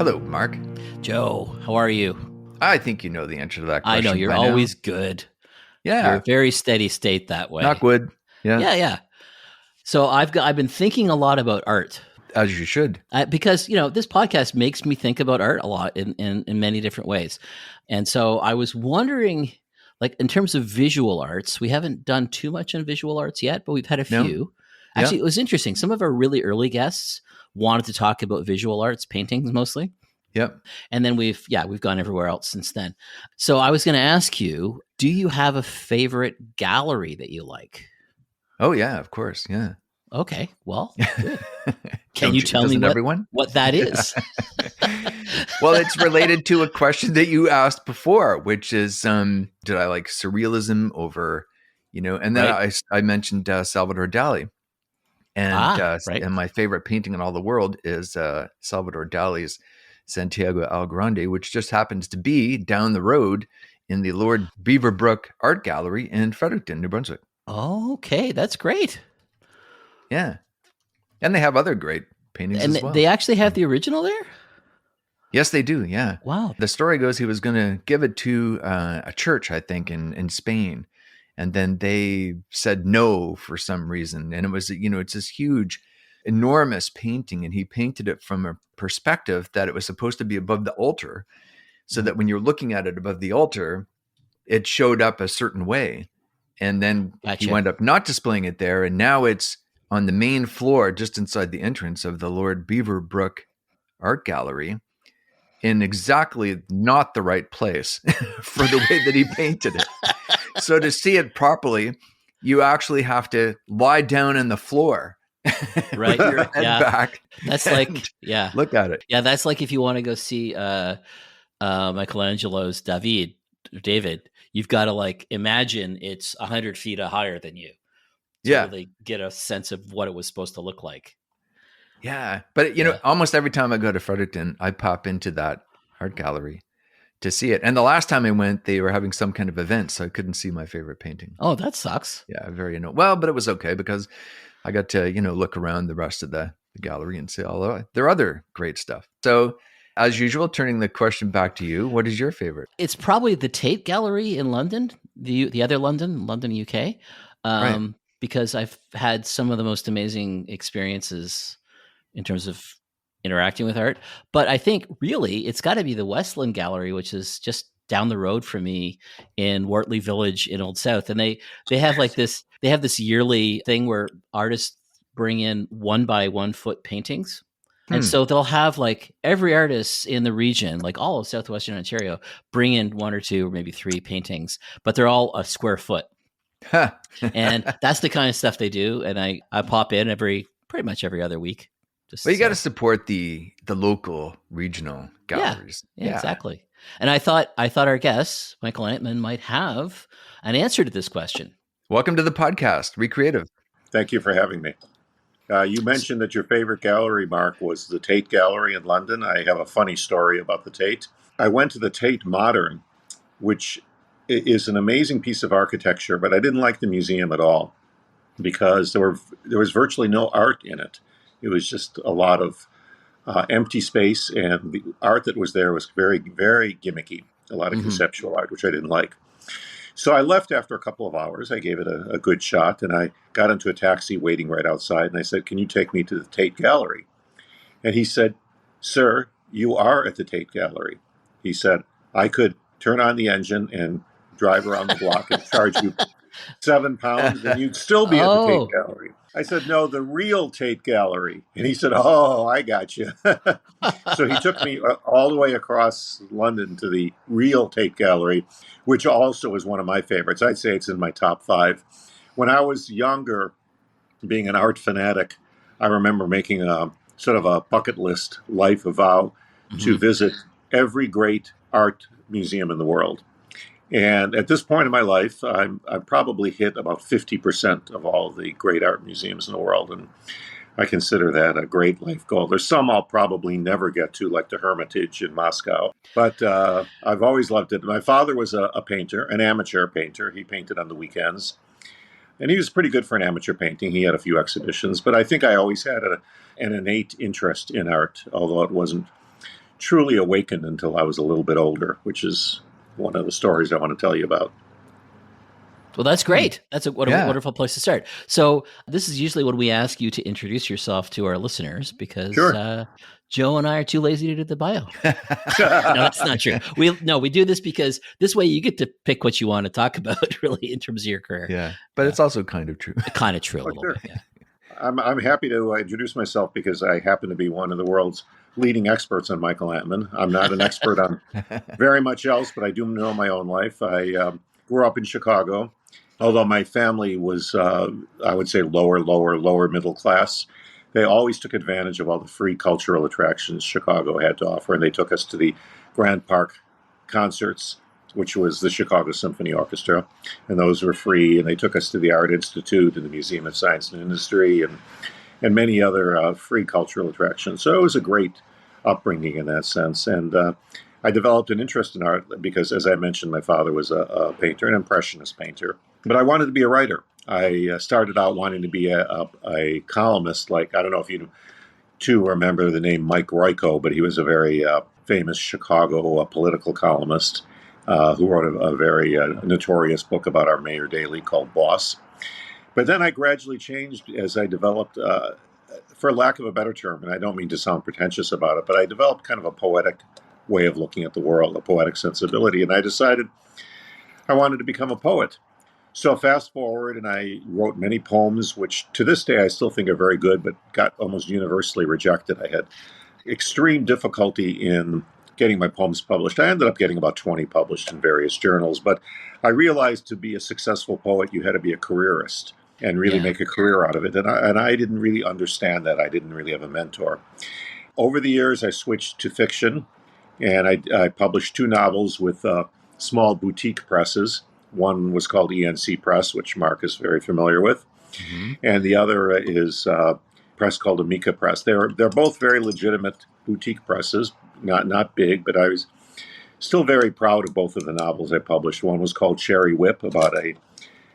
Hello, Mark. Joe, how are you? I think you know the answer to that question. I know, you're by now. always good. Yeah. You're a very steady state that way. Knock wood. Yeah. Yeah. So I've been thinking a lot about art. As you should. Because, this podcast makes me think about art a lot in many different ways. And so I was wondering, like, in terms of visual arts, we haven't done too much on visual arts yet, but we've had a few. Yeah. Actually, it was interesting. Some of our really early guests wanted to talk about visual arts, paintings mostly. Yep. And then we've gone everywhere else since then. So I was going to ask you, do you have a favorite gallery that you like? Oh, yeah, of course. Yeah. Okay. Well, good. Can you tell me what that is? Well, it's related to a question that you asked before, which is, did I like surrealism over, and then right. I mentioned Salvador Dali. And and my favorite painting in all the world is Salvador Dali's Santiago El Grande, which just happens to be down the road in the Lord Beaverbrook Art Gallery in Fredericton, New Brunswick. Okay, that's great. Yeah. And they have other great paintings as well. They actually have the original there? Yes, they do. Yeah. Wow. The story goes he was going to give it to a church, I think, in Spain. And then they said no for some reason. And it was, it's this huge, enormous painting. And he painted it from a perspective that it was supposed to be above the altar. So that when you're looking at it above the altar, it showed up a certain way. And then he wound up not displaying it there. And now it's on the main floor, just inside the entrance of the Lord Beaverbrook Art Gallery, in exactly not the right place for the way that he painted it. So to see it properly, you actually have to lie down on the floor, right? With your head back. That's like, look at it. Yeah, that's like if you want to go see Michelangelo's David, you've got to imagine it's 100 feet higher than you. To really get a sense of what it was supposed to look like. Yeah. But, almost every time I go to Fredericton, I pop into that art gallery to see it. And the last time I went, they were having some kind of event, so I couldn't see my favorite painting. Oh, that sucks. Yeah, very well, but it was okay because I got to, look around the rest of the gallery and see all their other great stuff. So as usual, turning the question back to you, what is your favorite? It's probably the Tate Gallery in London, the other London, UK. Right. Because I've had some of the most amazing experiences in terms of interacting with art. But I think really it's got to be the Westland Gallery, which is just down the road from me in Wortley Village in Old South. And they have they have this yearly thing where artists bring in 1 by 1 foot paintings. And so they'll have every artist in the region, all of Southwestern Ontario, bring in 1 or 2 or maybe 3 paintings, but they're all a square foot. And that's the kind of stuff they do. And I pop in pretty much every other week. Well, you got to support the local regional galleries. Yeah, exactly. And I thought our guest, Michael Antman, might have an answer to this question. Welcome to the podcast, Recreative. Thank you for having me. You mentioned that your favorite gallery, Mark, was the Tate Gallery in London. I have a funny story about the Tate. I went to the Tate Modern, which is an amazing piece of architecture, but I didn't like the museum at all because there was virtually no art in it. It was just a lot of empty space, and the art that was there was very, very gimmicky, a lot of conceptual art, which I didn't like. So I left after a couple of hours. I gave it a good shot, and I got into a taxi waiting right outside, and I said, "Can you take me to the Tate Gallery?" And he said, "Sir, you are at the Tate Gallery." He said, "I could turn on the engine and drive around the block and charge you £7, and you'd still be at the Tate Gallery." I said, "No, the real Tate Gallery." And he said, "Oh, I got you." So he took me all the way across London to the real Tate Gallery, which also is one of my favorites. I'd say it's in my top 5. When I was younger, being an art fanatic, I remember making a sort of a bucket list, life vow, to visit every great art museum in the world. And at this point in my life, I've probably hit about 50% of all the great art museums in the world. And I consider that a great life goal. There's some I'll probably never get to, like the Hermitage in Moscow. But I've always loved it. My father was a painter, an amateur painter. He painted on the weekends. And he was pretty good for an amateur painting. He had a few exhibitions. But I think I always had an innate interest in art, although it wasn't truly awakened until I was a little bit older, which is one of the stories I want to tell you about. Well, that's great. That's a Yeah. wonderful place to start. So this is usually when we ask you to introduce yourself to our listeners because Sure. Joe and I are too lazy to do the bio. No, that's not true. We do this because this way you get to pick what you want to talk about, really, in terms of your career. Yeah, but it's also kind of true. Kind of true a Oh, little sure. bit. Yeah. I'm happy to introduce myself because I happen to be one of the world's leading experts on Michael Antman. I'm not an expert on very much else, but I do know my own life. I grew up in Chicago, although my family was, I would say, lower middle class. They always took advantage of all the free cultural attractions Chicago had to offer, and they took us to the Grand Park concerts, which was the Chicago Symphony Orchestra, and those were free. And they took us to the Art Institute and the Museum of Science and Industry and many other free cultural attractions. So it was a great upbringing in that sense. And I developed an interest in art because, as I mentioned, my father was a painter, an impressionist painter. But I wanted to be a writer. I started out wanting to be a columnist. Like, I don't know if you two remember the name Mike Royko, but he was a very famous Chicago political columnist who wrote a very notorious book about our mayor Daley called Boss. But then I gradually changed as I developed, for lack of a better term, and I don't mean to sound pretentious about it, but I developed kind of a poetic way of looking at the world, a poetic sensibility, and I decided I wanted to become a poet. So fast forward, and I wrote many poems, which to this day I still think are very good, but got almost universally rejected. I had extreme difficulty in getting my poems published. I ended up getting about 20 published in various journals, but I realized to be a successful poet, you had to be a careerist and really make a career out of it. And I didn't really understand that. I didn't really have a mentor. Over the years, I switched to fiction, and I published 2 novels with small boutique presses. One was called ENC Press, which Mark is very familiar with, and the other is press called Amica Press. They're both very legitimate boutique presses, not big, but I was still very proud of both of the novels I published. One was called Cherry Whip, about a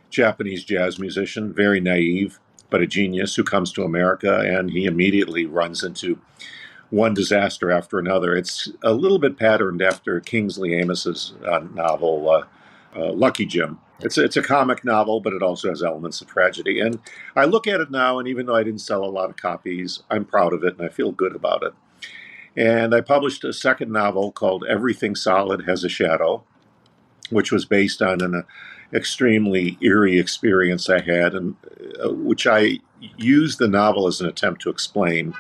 Japanese jazz musician, very naive, but a genius who comes to America, and he immediately runs into one disaster after another. It's a little bit patterned after Kingsley Amos's novel, Lucky Jim. It's a comic novel, but it also has elements of tragedy. And I look at it now, and even though I didn't sell a lot of copies, I'm proud of it, and I feel good about it. And I published a second novel called Everything Solid Has a Shadow, which was based on an extremely eerie experience I had, and which I used the novel as an attempt to explain,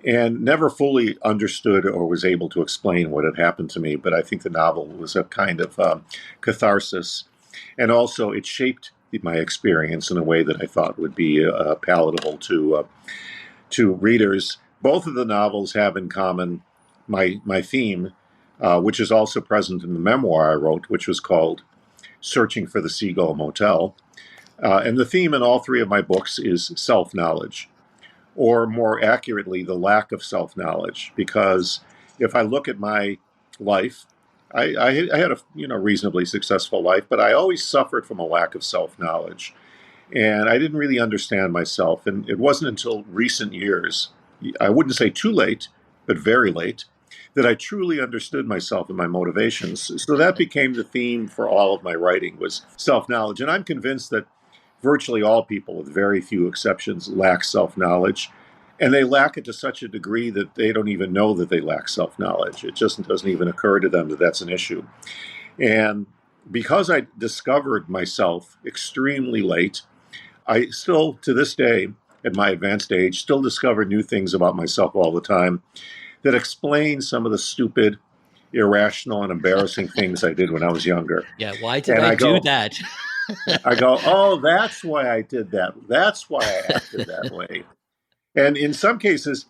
and never fully understood or was able to explain what had happened to me. But I think the novel was a kind of catharsis, and also it shaped my experience in a way that I thought would be palatable to readers. Both of the novels have in common my theme, which is also present in the memoir I wrote, which was called Searching for the Seagull Motel. And the theme in all 3 of my books is self-knowledge, or more accurately, the lack of self-knowledge. Because if I look at my life, I had a reasonably successful life, but I always suffered from a lack of self-knowledge. And I didn't really understand myself. And it wasn't until recent years, I wouldn't say too late, but very late, that I truly understood myself and my motivations. So that became the theme for all of my writing, was self-knowledge. And I'm convinced that virtually all people, with very few exceptions, lack self-knowledge. And they lack it to such a degree that they don't even know that they lack self-knowledge. It just doesn't even occur to them that that's an issue. And because I discovered myself extremely late, I still, to this day, at my advanced age, still discover new things about myself all the time that explain some of the stupid, irrational, and embarrassing things I did when I was younger. Yeah, why did I do that? I go, oh, that's why I did that. That's why I acted that way. And in some cases,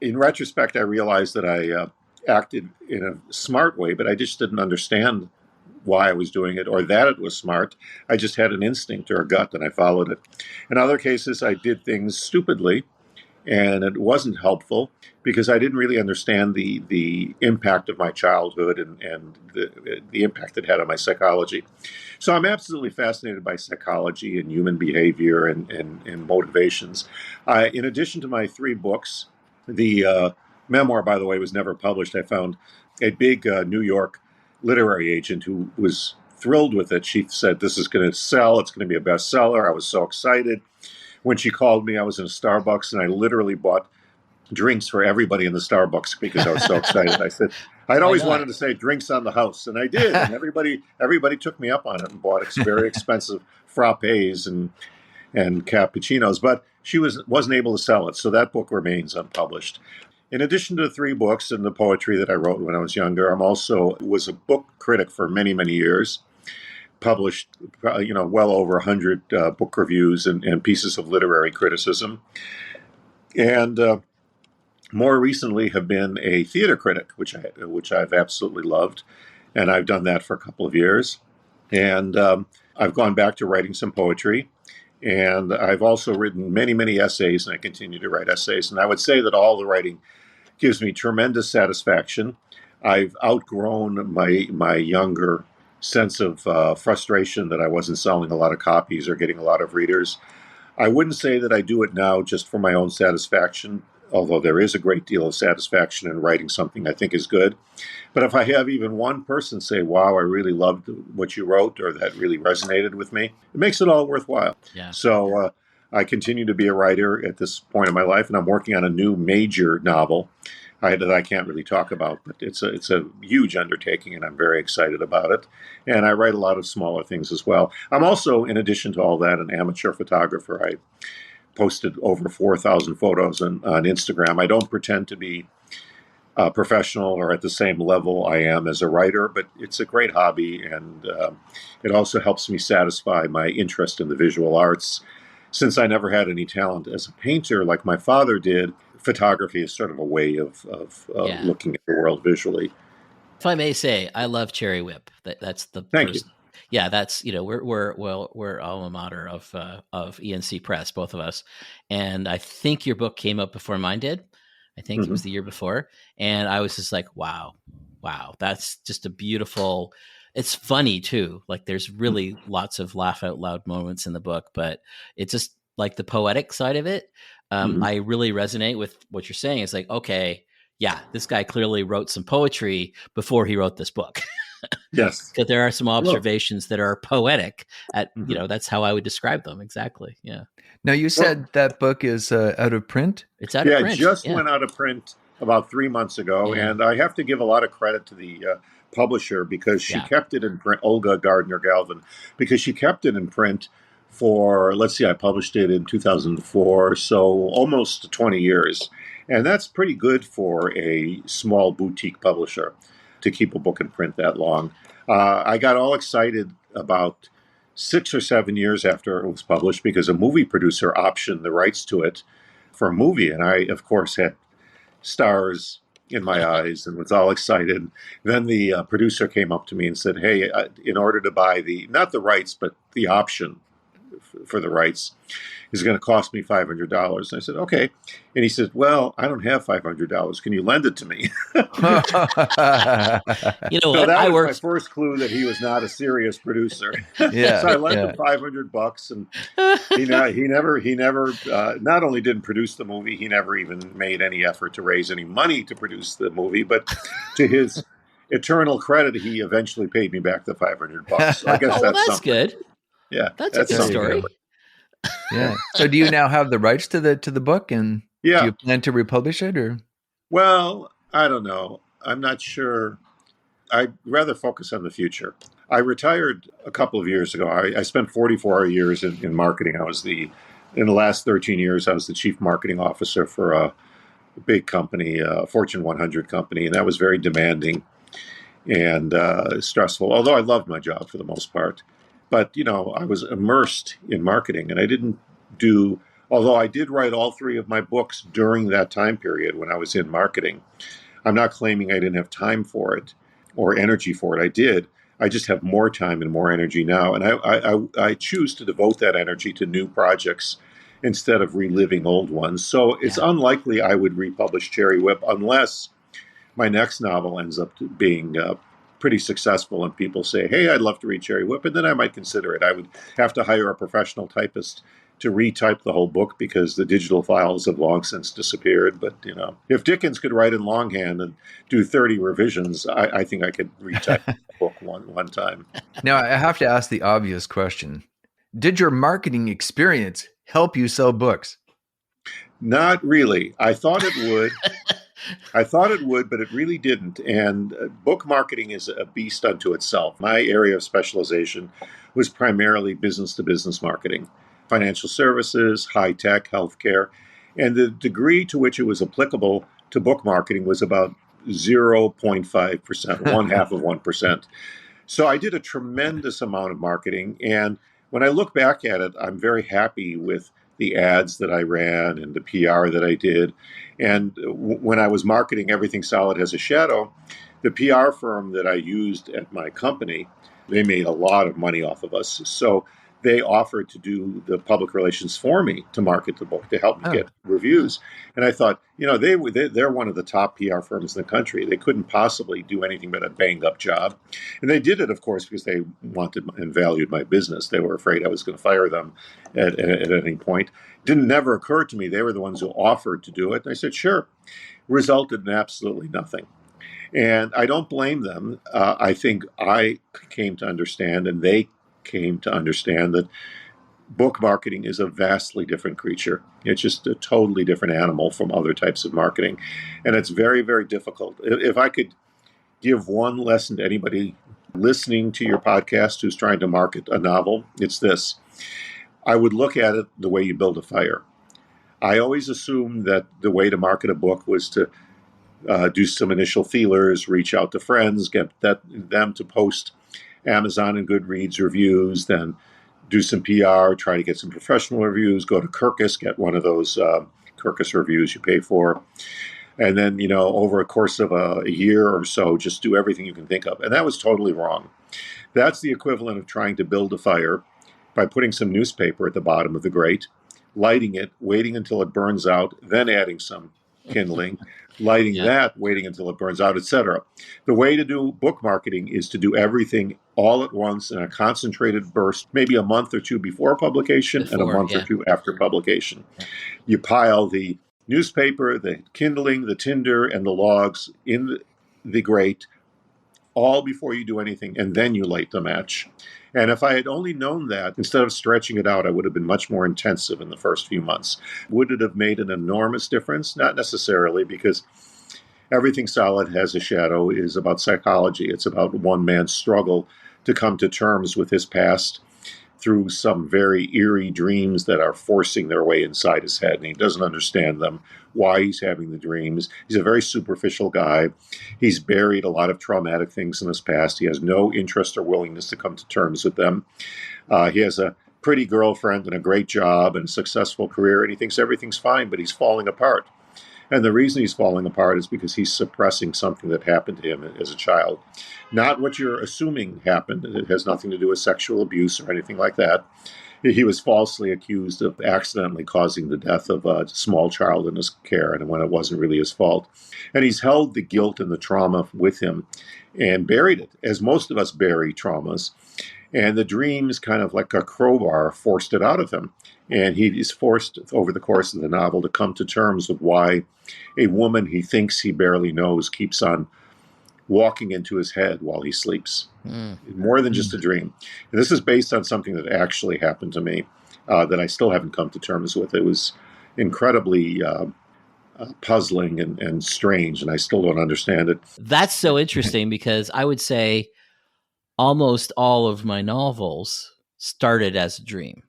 in retrospect, I realized that I acted in a smart way, but I just didn't understand why I was doing it or that it was smart. I just had an instinct or a gut and I followed it. In other cases, I did things stupidly and it wasn't helpful because I didn't really understand the impact of my childhood and the impact it had on my psychology. So I'm absolutely fascinated by psychology and human behavior and motivations. In addition to my 3 books, the Memoir, by the way, was never published. I found a big New York literary agent who was thrilled with it. She said, "This is going to sell. It's going to be a bestseller." I was so excited. When she called me, I was in a Starbucks, and I literally bought drinks for everybody in the Starbucks because I was so excited. I said, I'd Why always not? wanted to say drinks on the house, and I did. And everybody took me up on it and bought very expensive frappes and cappuccinos. But she wasn't able to sell it, so that book remains unpublished. In addition to the three books and the poetry that I wrote when I was younger, I'm also was a book critic for many, many years. Published, well over 100 book reviews and pieces of literary criticism, and more recently have been a theater critic, which I've absolutely loved, and I've done that for a couple of years. And I've gone back to writing some poetry, and I've also written many, many essays, and I continue to write essays. And I would say that all the writing gives me tremendous satisfaction. I've outgrown my younger sense of frustration that I wasn't selling a lot of copies or getting a lot of readers. I wouldn't say that I do it now just for my own satisfaction, although there is a great deal of satisfaction in writing something I think is good. But if I have even one person say, "Wow, I really loved what you wrote," or "That really resonated with me," it makes it all worthwhile. Yeah. So I continue to be a writer at this point in my life, and I'm working on a new major novel that I can't really talk about, but it's a huge undertaking, and I'm very excited about it. And I write a lot of smaller things as well. I'm also, in addition to all that, an amateur photographer. I posted over 4,000 photos on Instagram. I don't pretend to be professional or at the same level I am as a writer, but it's a great hobby, and it also helps me satisfy my interest in the visual arts. Since I never had any talent as a painter like my father did, photography is sort of a way of Yeah. looking at the world visually. If I may say, I love Cherry Whip. That's the Thank first. you. Yeah, that's we're alma mater of ENC Press, both of us, and I think your book came up before mine did. I think it was the year before, and I was just like, wow, that's just a beautiful. It's funny too. Like there's really lots of laugh out loud moments in the book, but it's just like the poetic side of it. I really resonate with what you're saying. It's like, okay, yeah, this guy clearly wrote some poetry before he wrote this book. Yes. Because there are some Well, observations that are poetic that's how I would describe them. Exactly. Yeah. Now, you well, said that book is out of print? It's out of yeah, it print. just Yeah. went out of print about 3 months ago, Yeah. and I have to give a lot of credit to the publisher because she Yeah. kept it in print. Olga Gardner Galvin, because she kept it in print for, let's see, I published it in 2004, so almost 20 years, and that's pretty good for a small boutique publisher to keep a book in print that long. I got all excited about 6 or 7 years after it was published because a movie producer optioned the rights to it for a movie, and I, of course, had stars in my eyes and was all excited. Then the producer came up to me and said, "Hey, in order to buy not the rights, but the option for the rights is going to cost me $500." And I said, "Okay." And he said, "Well, I don't have $500. Can you lend it to me?" You know So what? that I was my worked. first clue that he was not a serious producer. Yeah, So I lent yeah. him $500, and he never not only didn't produce the movie, he never even made any effort to raise any money to produce the movie. But to his eternal credit, he eventually paid me back the $500. So I guess Oh well, that's that's something. good. Yeah, That's a that's good There you something. story. go. Yeah. So do you now have the rights to the book, and do Yeah. you plan to republish it, or? Well, I don't know. I'm not sure. I'd rather focus on the future. I retired a couple of years ago. I spent 44 years in marketing. In the last 13 years, I was the chief marketing officer for a big company, a Fortune 100 company, and that was very demanding and stressful, although I loved my job for the most part. But, I was immersed in marketing, and I didn't do, although I did write all three of my books during that time period when I was in marketing. I'm not claiming I didn't have time for it or energy for it. I did. I just have more time and more energy now. And I choose to devote that energy to new projects instead of reliving old ones. So it's Yeah. unlikely I would republish Cherry Whip unless my next novel ends up being pretty successful and people say, hey, I'd love to read Cherry Whip, and then I might consider it. I would have to hire a professional typist to retype the whole book because the digital files have long since disappeared. But, if Dickens could write in longhand and do 30 revisions, I think I could retype the book one time. Now, I have to ask the obvious question. Did your marketing experience help you sell books? Not really. I thought it would. But it really didn't. And book marketing is a beast unto itself. My area of specialization was primarily business-to-business marketing, financial services, high-tech, healthcare. And the degree to which it was applicable to book marketing was about 0.5%, one half of 1%. So I did a tremendous amount of marketing. And when I look back at it, I'm very happy with the ads that I ran and the PR that I did. And when I was marketing Everything Solid Has a Shadow, the PR firm that I used at my company, they made a lot of money off of us. So they offered to do the public relations for me to market the book, to help me get reviews. And I thought, they're one of the top PR firms in the country. They couldn't possibly do anything but a banged up job. And they did it, of course, because they wanted and valued my business. They were afraid I was going to fire them at any point. Didn't never occur to me. They were the ones who offered to do it. And I said, sure. Resulted in absolutely nothing. And I don't blame them. I think I came to understand, and they came to understand, that book marketing is a vastly different creature. It's just a totally different animal from other types of marketing. And it's very, very difficult. If I could give one lesson to anybody listening to your podcast who's trying to market a novel, it's this. I would look at it the way you build a fire. I always assumed that the way to market a book was to do some initial feelers, reach out to friends, get them to post Amazon and Goodreads reviews, then do some PR, try to get some professional reviews, go to Kirkus, get one of those Kirkus reviews you pay for. And then, over a course of a year or so, just do everything you can think of. And that was totally wrong. That's the equivalent of trying to build a fire by putting some newspaper at the bottom of the grate, lighting it, waiting until it burns out, then adding some kindling, lighting that, waiting until it burns out, etc. The way to do book marketing is to do everything all at once in a concentrated burst, maybe a month or two before publication and a month or two after publication. You pile the newspaper, the kindling, the tinder, and the logs in the grate all before you do anything, and then you light the match. And if I had only known that, instead of stretching it out, I would have been much more intensive in the first few months. Would it have made an enormous difference? Not necessarily, because Everything Solid Has a Shadow is about psychology. It's about one man's struggle to come to terms with his past through some very eerie dreams that are forcing their way inside his head, and he doesn't understand them, why he's having the dreams. He's a very superficial guy. He's buried a lot of traumatic things in his past. He has no interest or willingness to come to terms with them. He has a pretty girlfriend and a great job and a successful career, and he thinks everything's fine, but he's falling apart. And the reason he's falling apart is because he's suppressing something that happened to him as a child. Not what you're assuming happened. It has nothing to do with sexual abuse or anything like that. He was falsely accused of accidentally causing the death of a small child in his care, and when it wasn't really his fault. And he's held the guilt and the trauma with him and buried it, as most of us bury traumas. And the dreams, kind of like a crowbar, forced it out of him. And he is forced over the course of the novel to come to terms with why a woman he thinks he barely knows keeps on walking into his head while he sleeps. More than just a dream. And this is based on something that actually happened to me that I still haven't come to terms with. It was incredibly puzzling and strange, and I still don't understand it. That's so interesting because I would say almost all of my novels started as a dream.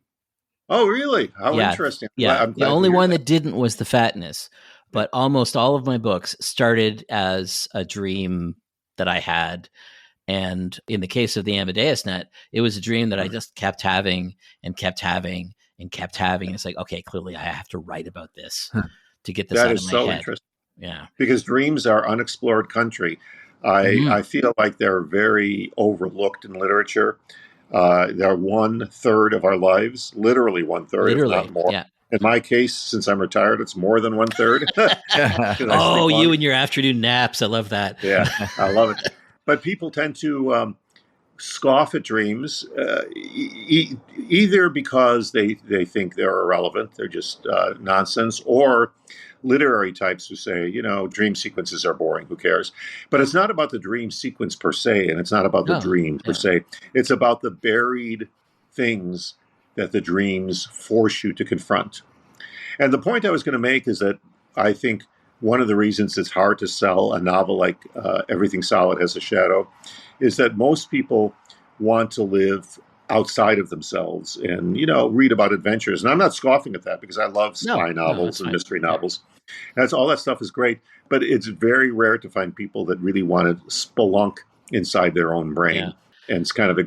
Oh, really? How interesting. Yeah. I'm glad the only to hear one that didn't was The Fatness, but almost all of my books started as a dream that I had. And in the case of the Amadeus Net, it was a dream that I just kept having and kept having and kept having. It's like, okay, clearly I have to write about this to get this out of my head. That is so interesting. Yeah. Because dreams are unexplored country. I feel like they're very overlooked in literature. They're 1/3 of our lives, literally 1/3, if not more. Yeah. In my case, since I'm retired, it's more than 1/3. Oh, you and your afternoon naps. I love that. Yeah, I love it. But people tend to scoff at dreams, either because they think they're irrelevant, they're just nonsense, or literary types who say, dream sequences are boring, who cares? But it's not about the dream sequence per se, and it's not about the No, dream per yeah, se. It's about the buried things that the dreams force you to confront. And the point I was going to make is that I think one of the reasons it's hard to sell a novel like Everything Solid Has a Shadow is that most people want to live outside of themselves and, read about adventures. And I'm not scoffing at that because I love spy no, that's novels and fine. mystery Yeah, novels. That's all that stuff is great. But it's very rare to find people that really want to spelunk inside their own yeah, brain and kind of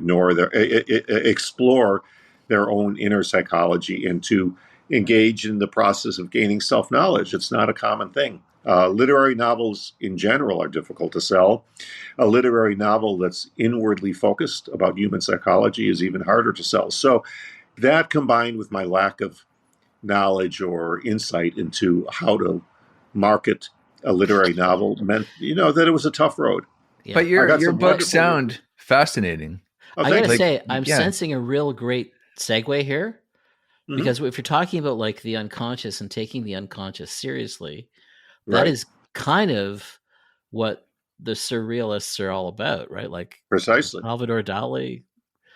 explore their own inner psychology and to engage in the process of gaining self-knowledge. It's not a common thing. Literary novels in general are difficult to sell. A literary novel that's inwardly focused about human psychology is even harder to sell. So that combined with my lack of knowledge or insight into how to market a literary novel meant, that it was a tough road. yeah. But I got your some books wonderful sound reviews. fascinating. Oh, I gotta thank you. Like, say, I'm yeah. sensing a real great segue here Hmm. because if you're talking about like the unconscious and taking the unconscious seriously, that Right. is kind of what the surrealists are all about, right? Like Precisely. Salvador Dali.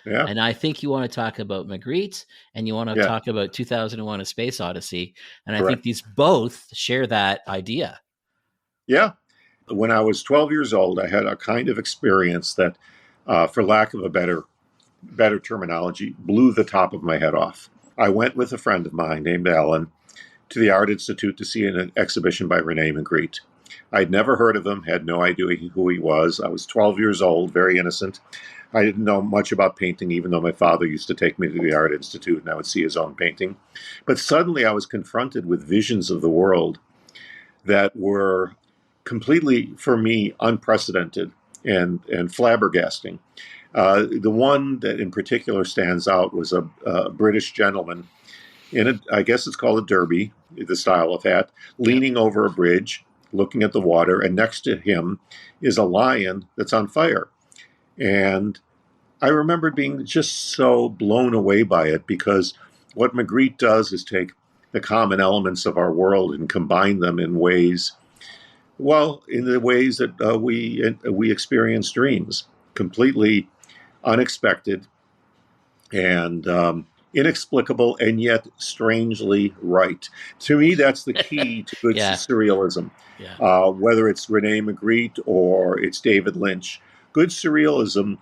Yeah. And I think you want to talk about Magritte and you want to Yeah. talk about 2001 A Space Odyssey. And I think Correct. these both share that idea. Yeah. When I was 12 years old, I had a kind of experience that, for lack of a better terminology, blew the top of my head off. I went with a friend of mine named Alan to the Art Institute to see an exhibition by René Magritte. I'd never heard of him, had no idea who he was. I was 12 years old, very innocent. I didn't know much about painting, even though my father used to take me to the Art Institute and I would see his own painting. But suddenly I was confronted with visions of the world that were completely, for me, unprecedented and flabbergasting. The one that in particular stands out was a British gentleman in a, I guess it's called a derby, the style of hat, Yep. leaning over a bridge, looking at the water, and next to him is a lion that's on fire. And I remember being just so blown away by it because what Magritte does is take the common elements of our world and combine them in ways, well, in the ways that we experience dreams, completely unexpected and inexplicable, and yet strangely right. To me, that's the key to good Yeah. surrealism. Yeah. Whether it's Rene Magritte or it's David Lynch, good surrealism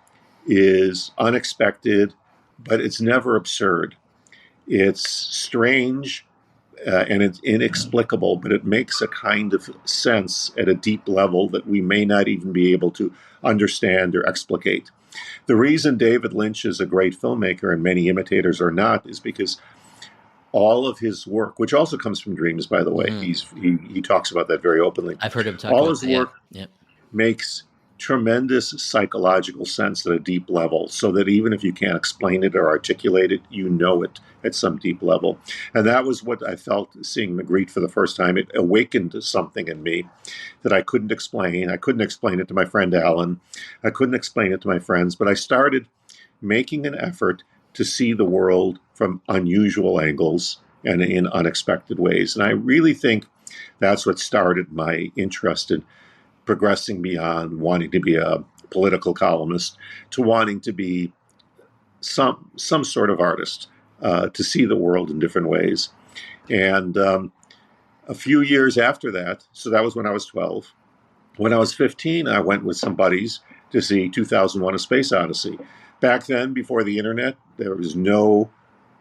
is unexpected, but it's never absurd. It's strange and it's inexplicable, but it makes a kind of sense at a deep level that we may not even be able to understand or explicate. The reason David Lynch is a great filmmaker and many imitators are not is because all of his work, which also comes from dreams, by the way, he talks about that very openly. I've heard him talk All about his that. Yeah. work Yep. makes tremendous psychological sense at a deep level, so that even if you can't explain it or articulate it, you know it at some deep level. And that was what I felt seeing Magritte for the first time. It awakened something in me that I couldn't explain. I couldn't explain it to my friend Alan. I couldn't explain it to my friends, but I started making an effort to see the world from unusual angles and in unexpected ways. And I really think that's what started my interest in progressing beyond wanting to be a political columnist to wanting to be some sort of artist, to see the world in different ways. And a few years after that, so that was when I was 12. When I was 15, I went with some buddies to see 2001: A Space Odyssey. Back then, before the internet, there was no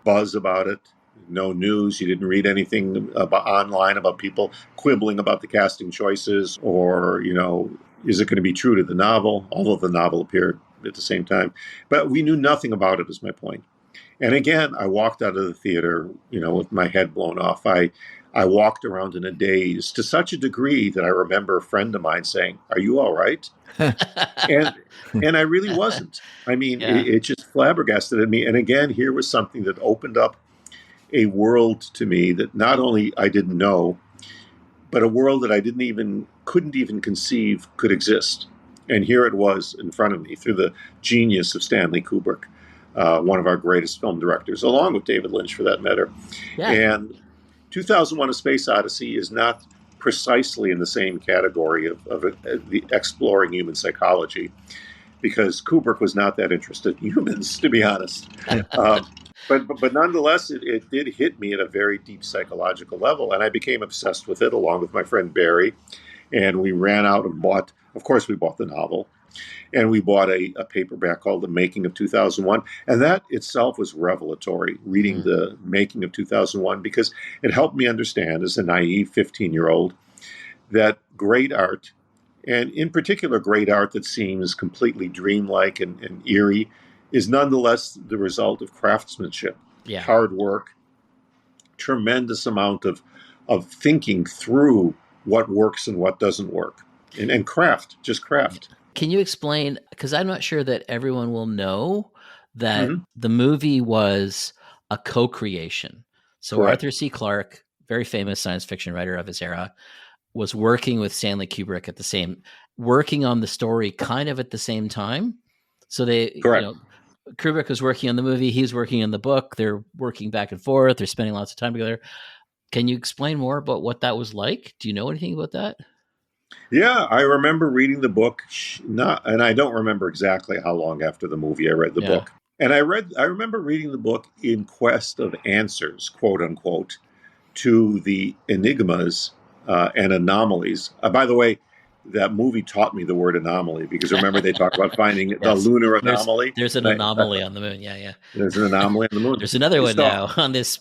buzz about it, no news. You didn't read anything online about people quibbling about the casting choices or, is it going to be true to the novel, although the novel appeared at the same time. But we knew nothing about it, is my point. And again, I walked out of the theater, with my head blown off. I walked around in a daze to such a degree that I remember a friend of mine saying, "Are you all right?" And and I really wasn't. I mean, Yeah. it just flabbergasted me. And again, here was something that opened up a world to me that not only I didn't know, but a world that I couldn't even conceive could exist. And here it was in front of me through the genius of Stanley Kubrick, one of our greatest film directors, along with David Lynch for that matter. Yeah. And 2001: A Space Odyssey is not precisely in the same category of the exploring human psychology, because Kubrick was not that interested in humans, to be honest. But nonetheless, it did hit me at a very deep psychological level, and I became obsessed with it along with my friend Barry. And we ran out and bought, of course, we bought the novel, and we bought a paperback called The Making of 2001. And that itself was revelatory, reading The Making of 2001, because it helped me understand, as a naive 15-year-old, that great art, and in particular great art that seems completely dreamlike and eerie, is nonetheless the result of craftsmanship, hard work, tremendous amount of thinking through what works and what doesn't work, and craft, just craft. Can you explain, because I'm not sure that everyone will know that the movie was a co-creation. So Correct. Arthur C. Clarke, very famous science fiction writer of his era, was working with Stanley Kubrick working on the story kind of at the same time. So Kubrick was working on the movie, he's working on the book, they're working back and forth, they're spending lots of time together. Can you explain more about what that was like? Do you know anything about that? Yeah, I remember reading the book, and I don't remember exactly how long after the movie I read the book. And I remember reading the book in quest of answers, quote unquote, to the enigmas and anomalies. By the way, that movie taught me the word anomaly, because remember they talk about finding the lunar anomaly. There's an anomaly on the moon. Yeah. There's an anomaly on the moon. There's another one now it's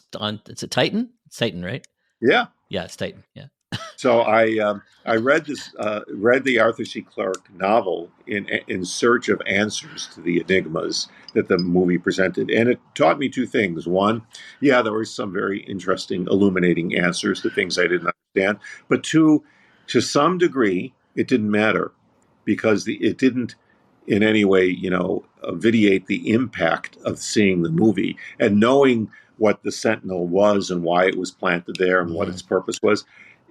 a Titan. It's Titan, right? Yeah. Yeah, it's Titan. Yeah. So I read the Arthur C. Clarke novel in search of answers to the enigmas that the movie presented, and it taught me two things. One, there were some very interesting, illuminating answers to things I didn't understand. But two, to some degree, it didn't matter, because it didn't in any way, vitiate the impact of seeing the movie and knowing what the Sentinel was and why it was planted there and what its purpose was.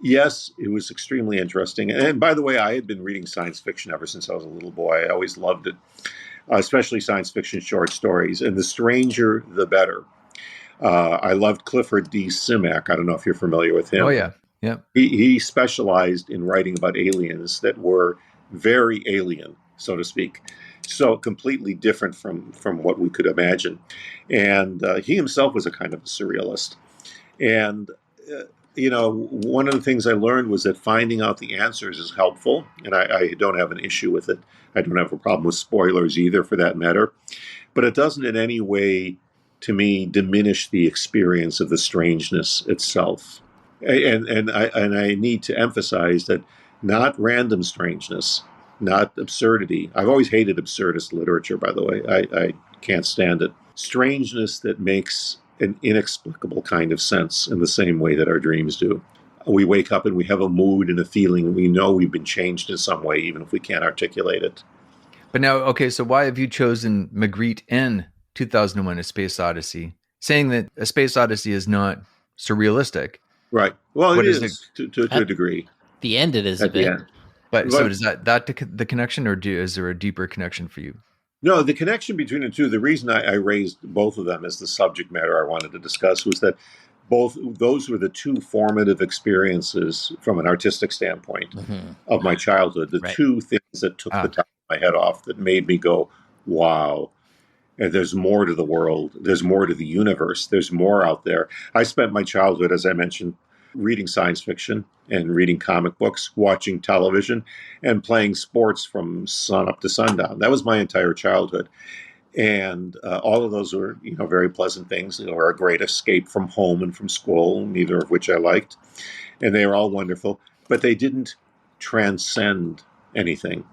Yes, it was extremely interesting. And by the way, I had been reading science fiction ever since I was a little boy. I always loved it, especially science fiction short stories. And the stranger, the better. I loved Clifford D. Simak. I don't know if you're familiar with him. Oh, yeah. Yeah. He specialized in writing about aliens that were very alien, so to speak. So completely different from what we could imagine. And he himself was a kind of a surrealist. And one of the things I learned was that finding out the answers is helpful, and I don't have an issue with it. I don't have a problem with spoilers either, for that matter. But it doesn't in any way, to me, diminish the experience of the strangeness itself. And I need to emphasize that not random strangeness, not absurdity. I've always hated absurdist literature, by the way. I can't stand it. Strangeness that makes an inexplicable kind of sense, in the same way that our dreams do. We wake up and we have a mood and a feeling, and we know we've been changed in some way, even if we can't articulate it. But now, okay, so why have you chosen Magritte in 2001: A Space Odyssey, saying that A Space Odyssey is not surrealistic? Right. Well, it is to a degree. The end it is a bit. But so is that the connection, or is there a deeper connection for you? No, the connection between the two, the reason I raised both of them as the subject matter I wanted to discuss, was that both those were the two formative experiences from an artistic standpoint of my childhood. The two things that took the top of my head off, that made me go, wow, and there's more to the world. There's more to the universe. There's more out there. I spent my childhood, as I mentioned, reading science fiction and reading comic books, watching television, and playing sports from sun up to sundown. That was my entire childhood. And all of those were, very pleasant things. They were a great escape from home and from school, neither of which I liked. And they were all wonderful, but they didn't transcend anything.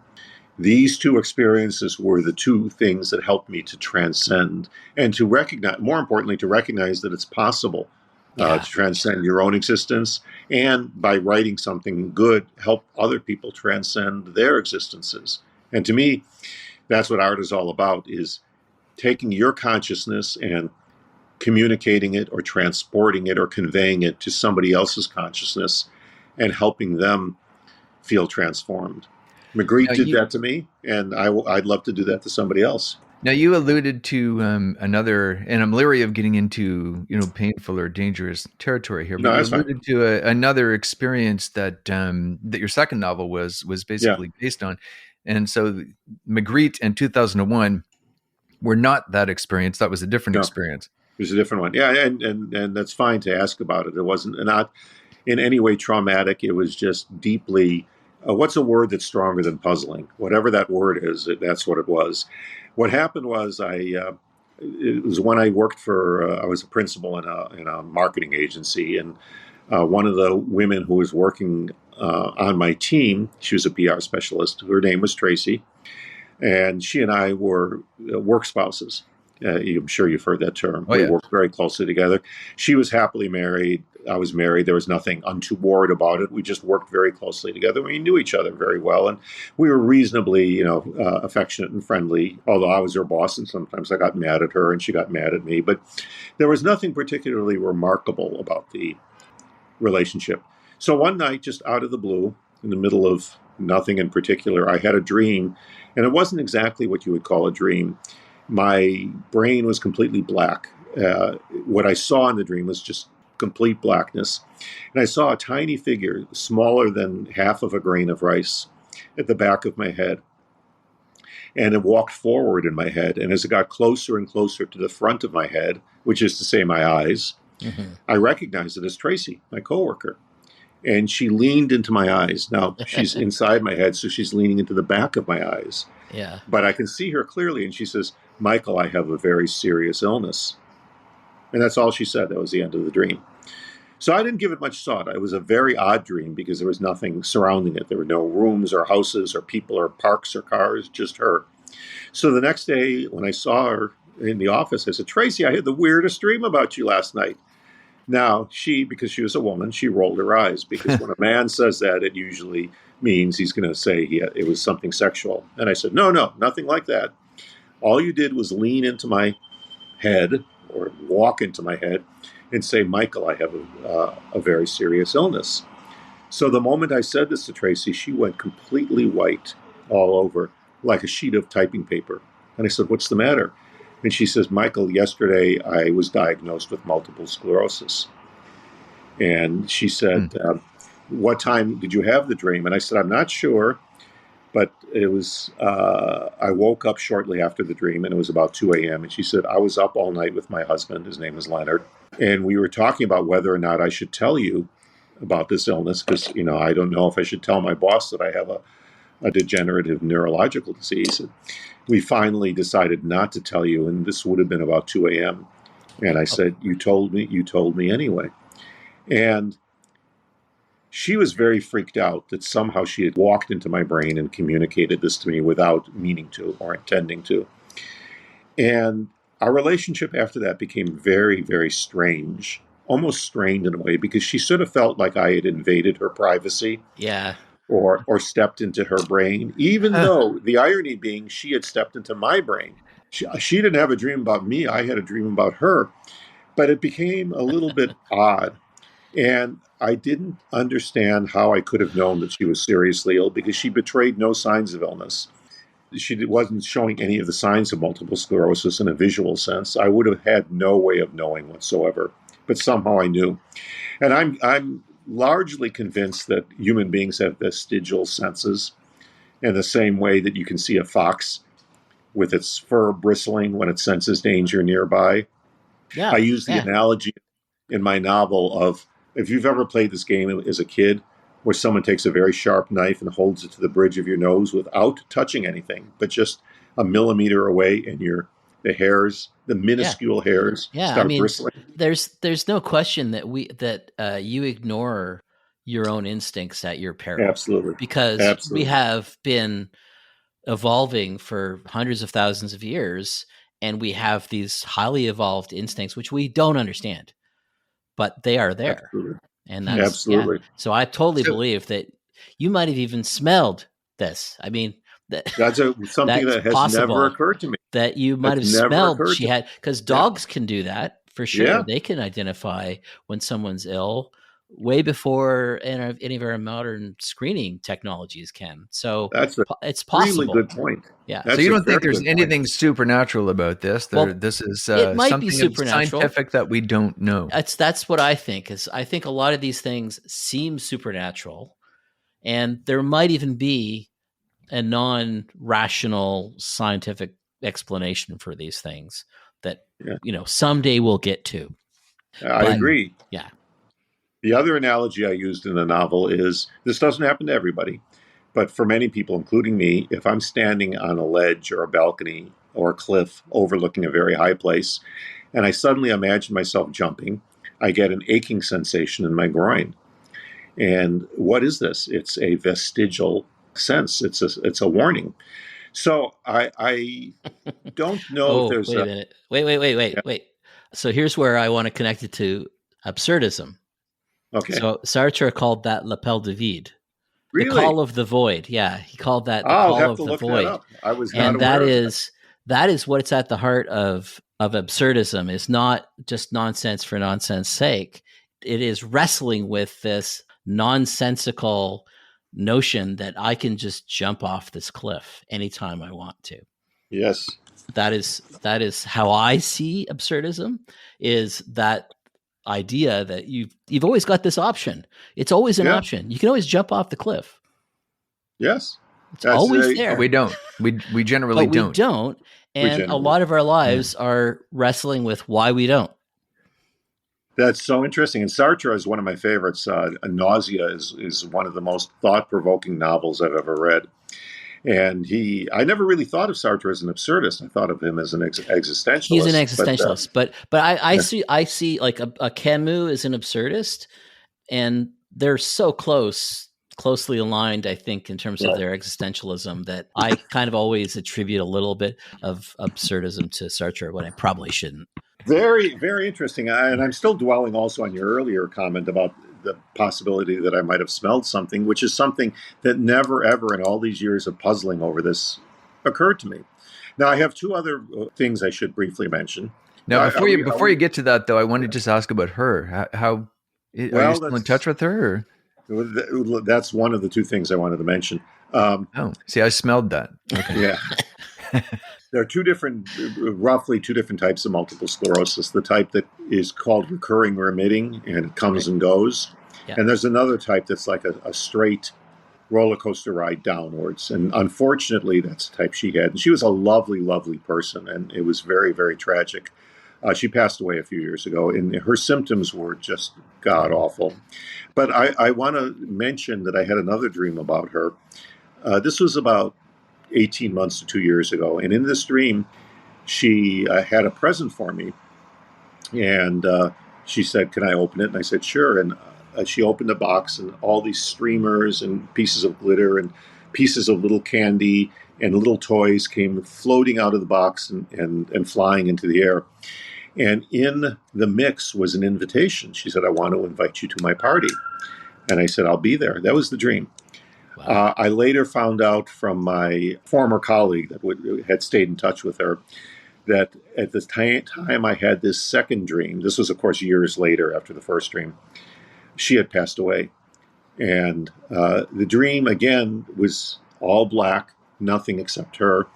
These two experiences were the two things that helped me to transcend and to recognize, more importantly, to recognize that it's possible to transcend your own existence, and by writing something good, help other people transcend their existences. And to me, that's what art is all about, is taking your consciousness and communicating it or transporting it or conveying it to somebody else's consciousness and helping them feel transformed. Magritte Now did you that to me, and I'd love to do that to somebody else. now you alluded to another, and I'm leery of getting into painful or dangerous territory here, but No, you that's fine. alluded to another experience that that your second novel was Yeah, basically based on, and so Magritte in 2001 were not that experience. That was a different no, experience. there's a different one. Yeah, and that's fine to ask about it. It wasn't not in any way traumatic. It was just deeply. What's a word that's stronger than puzzling? Whatever that word is, that's what it was. What happened was it was when I worked for. I was a principal in a marketing agency, and one of the women who was working on my team, she was a PR specialist. Her name was Tracy, and she and I were work spouses. I'm sure you've heard that term. Oh We yeah. worked very closely together. She was happily married. I was married. There was nothing untoward about it. We just worked very closely together. We knew each other very well, and we were reasonably, affectionate and friendly. Although I was her boss, and sometimes I got mad at her, and she got mad at me. But there was nothing particularly remarkable about the relationship. So one night, just out of the blue, in the middle of nothing in particular, I had a dream, and it wasn't exactly what you would call a dream. My brain was completely black. What I saw in the dream was just complete blackness. And I saw a tiny figure, smaller than half of a grain of rice, at the back of my head. And it walked forward in my head. And as it got closer and closer to the front of my head, which is to say my eyes, I recognized it as Tracy, my coworker. And she leaned into my eyes. Now, she's inside my head, so she's leaning into the back of my eyes. Yeah. But I can see her clearly, and she says, "Michael, I have a very serious illness." And that's all she said. That was the end of the dream. So I didn't give it much thought. It was a very odd dream because there was nothing surrounding it. There were no rooms or houses or people or parks or cars, just her. So the next day, when I saw her in the office, I said, "Tracy, I had the weirdest dream about you last night." Now, because she was a woman, she rolled her eyes because when a man says that, it usually means he's going to say it was something sexual. And I said, "No, no, nothing like that. All you did was lean into my head or walk into my head and say, 'Michael, I have a very serious illness.'" So the moment I said this to Tracy, she went completely white all over, like a sheet of typing paper. And I said, "What's the matter?" And she says, "Michael, yesterday I was diagnosed with multiple sclerosis." And she said, "What time did you have the dream?" And I said, "I'm not sure, but it was, I woke up shortly after the dream and it was about 2 a.m. And she said, "I was up all night with my husband. His name is Leonard. And we were talking about whether or not I should tell you about this illness because, I don't know if I should tell my boss that I have a degenerative neurological disease." And we finally decided not to tell you, and this would have been about 2 a.m. And I said, you told me anyway. And she was very freaked out that somehow she had walked into my brain and communicated this to me without meaning to or intending to. And our relationship after that became very, very strange, almost strained in a way, because she sort of felt like I had invaded her privacy. Yeah. Or stepped into her brain, even though the irony being she had stepped into my brain. She didn't have a dream about me. I had a dream about her. But it became a little bit odd. And I didn't understand how I could have known that she was seriously ill because she betrayed no signs of illness. She wasn't showing any of the signs of multiple sclerosis in a visual sense. I would have had no way of knowing whatsoever. But somehow I knew. And I'm largely convinced that human beings have vestigial senses in the same way that you can see a fox with its fur bristling when it senses danger nearby. Yeah. I use the analogy in my novel of if you've ever played this game as a kid where someone takes a very sharp knife and holds it to the bridge of your nose without touching anything, but just a millimeter away and the minuscule hairs start bristling. There's no question that you ignore your own instincts at your peril. Absolutely. Because Absolutely. we have been evolving for hundreds of thousands of years, and we have these highly evolved instincts which we don't understand, but they are there. Absolutely. And that's Absolutely. So I totally believe that you might have even smelled this. I mean, that's something that has never occurred to me. That you might have smelled she had, because dogs can do that for sure. Yeah. They can identify when someone's ill way before any of our modern screening technologies can. So That's a it's really possible. good point. Yeah. So That's you a don't think very there's good point. anything supernatural about this? Well, This is it might be something supernatural. scientific that we don't know. That's what I think. Is I think a lot of these things seem supernatural, and there might even be a non-rational scientific explanation for these things that Yeah, someday we'll get to. I But agree. yeah, The other analogy I used in the novel is this doesn't happen to everybody, but for many people, including me, if I'm standing on a ledge or a balcony or a cliff overlooking a very high place, and I suddenly imagine myself jumping, I get an aching sensation in my groin. And what is this? It's a vestigial sense. It's a warning. So I don't know if oh, there's wait a a minute. Wait. So here's where I want to connect it to absurdism. okay. So Sartre called that l'appel de vide, the Really? call of the void. Yeah, he called that the I'll call have of to the look that void. up. I was not And aware of that. that is what's at the heart of absurdism, is not just nonsense for nonsense sake. It is wrestling with this nonsensical notion that I can just jump off this cliff anytime I want to. Yes. That is how I see absurdism, is that idea that you've always got this option. It's always an Yeah. option. You can always jump off the cliff. Yes. It's That's always a there. But we don't. We generally But we don't. don't. we And a generally. lot of our lives are wrestling with why we don't. That's so interesting. And Sartre is one of my favorites. Nausea is one of the most thought-provoking novels I've ever read. And I never really thought of Sartre as an absurdist. I thought of him as an He's an existentialist. existentialist, but I see like a Camus is an absurdist, and they're so closely aligned, I think, in terms of Yeah. their existentialism, that I kind of always attribute a little bit of absurdism to Sartre when I probably shouldn't. Very, very interesting. And I'm still dwelling also on your earlier comment about the possibility that I might have smelled something, which is something that never, ever in all these years of puzzling over this occurred to me. Now, I have two other things I should briefly mention. Now, Are before you we, get to that, though, I want to just ask about her. How are you well, still in touch with her? that's one of the two things I wanted to mention. Oh, see, I smelled that. Okay. Yeah. There are roughly two different types of multiple sclerosis. The type that is called recurring remitting, and it comes Right. and goes. Yeah. And there's another type that's like a straight roller coaster ride downwards. And unfortunately, that's the type she had. And she was a lovely, lovely person, and it was very, very tragic. She passed away a few years ago, and her symptoms were just god awful. But I want to mention that I had another dream about her. This was about 18 months to 2 years ago. And in this dream, she had a present for me. And she said, "Can I open it?" And I said, "Sure." And she opened the box, and all these streamers and pieces of glitter and pieces of little candy and little toys came floating out of the box and flying into the air. And in the mix was an invitation. She said, "I want to invite you to my party." And I said, "I'll be there." That was the dream. Wow. I later found out from my former colleague that had stayed in touch with her that at the time I had this second dream, this was, of course, years later after the first dream, she had passed away. And the dream, again, was all black, nothing except her.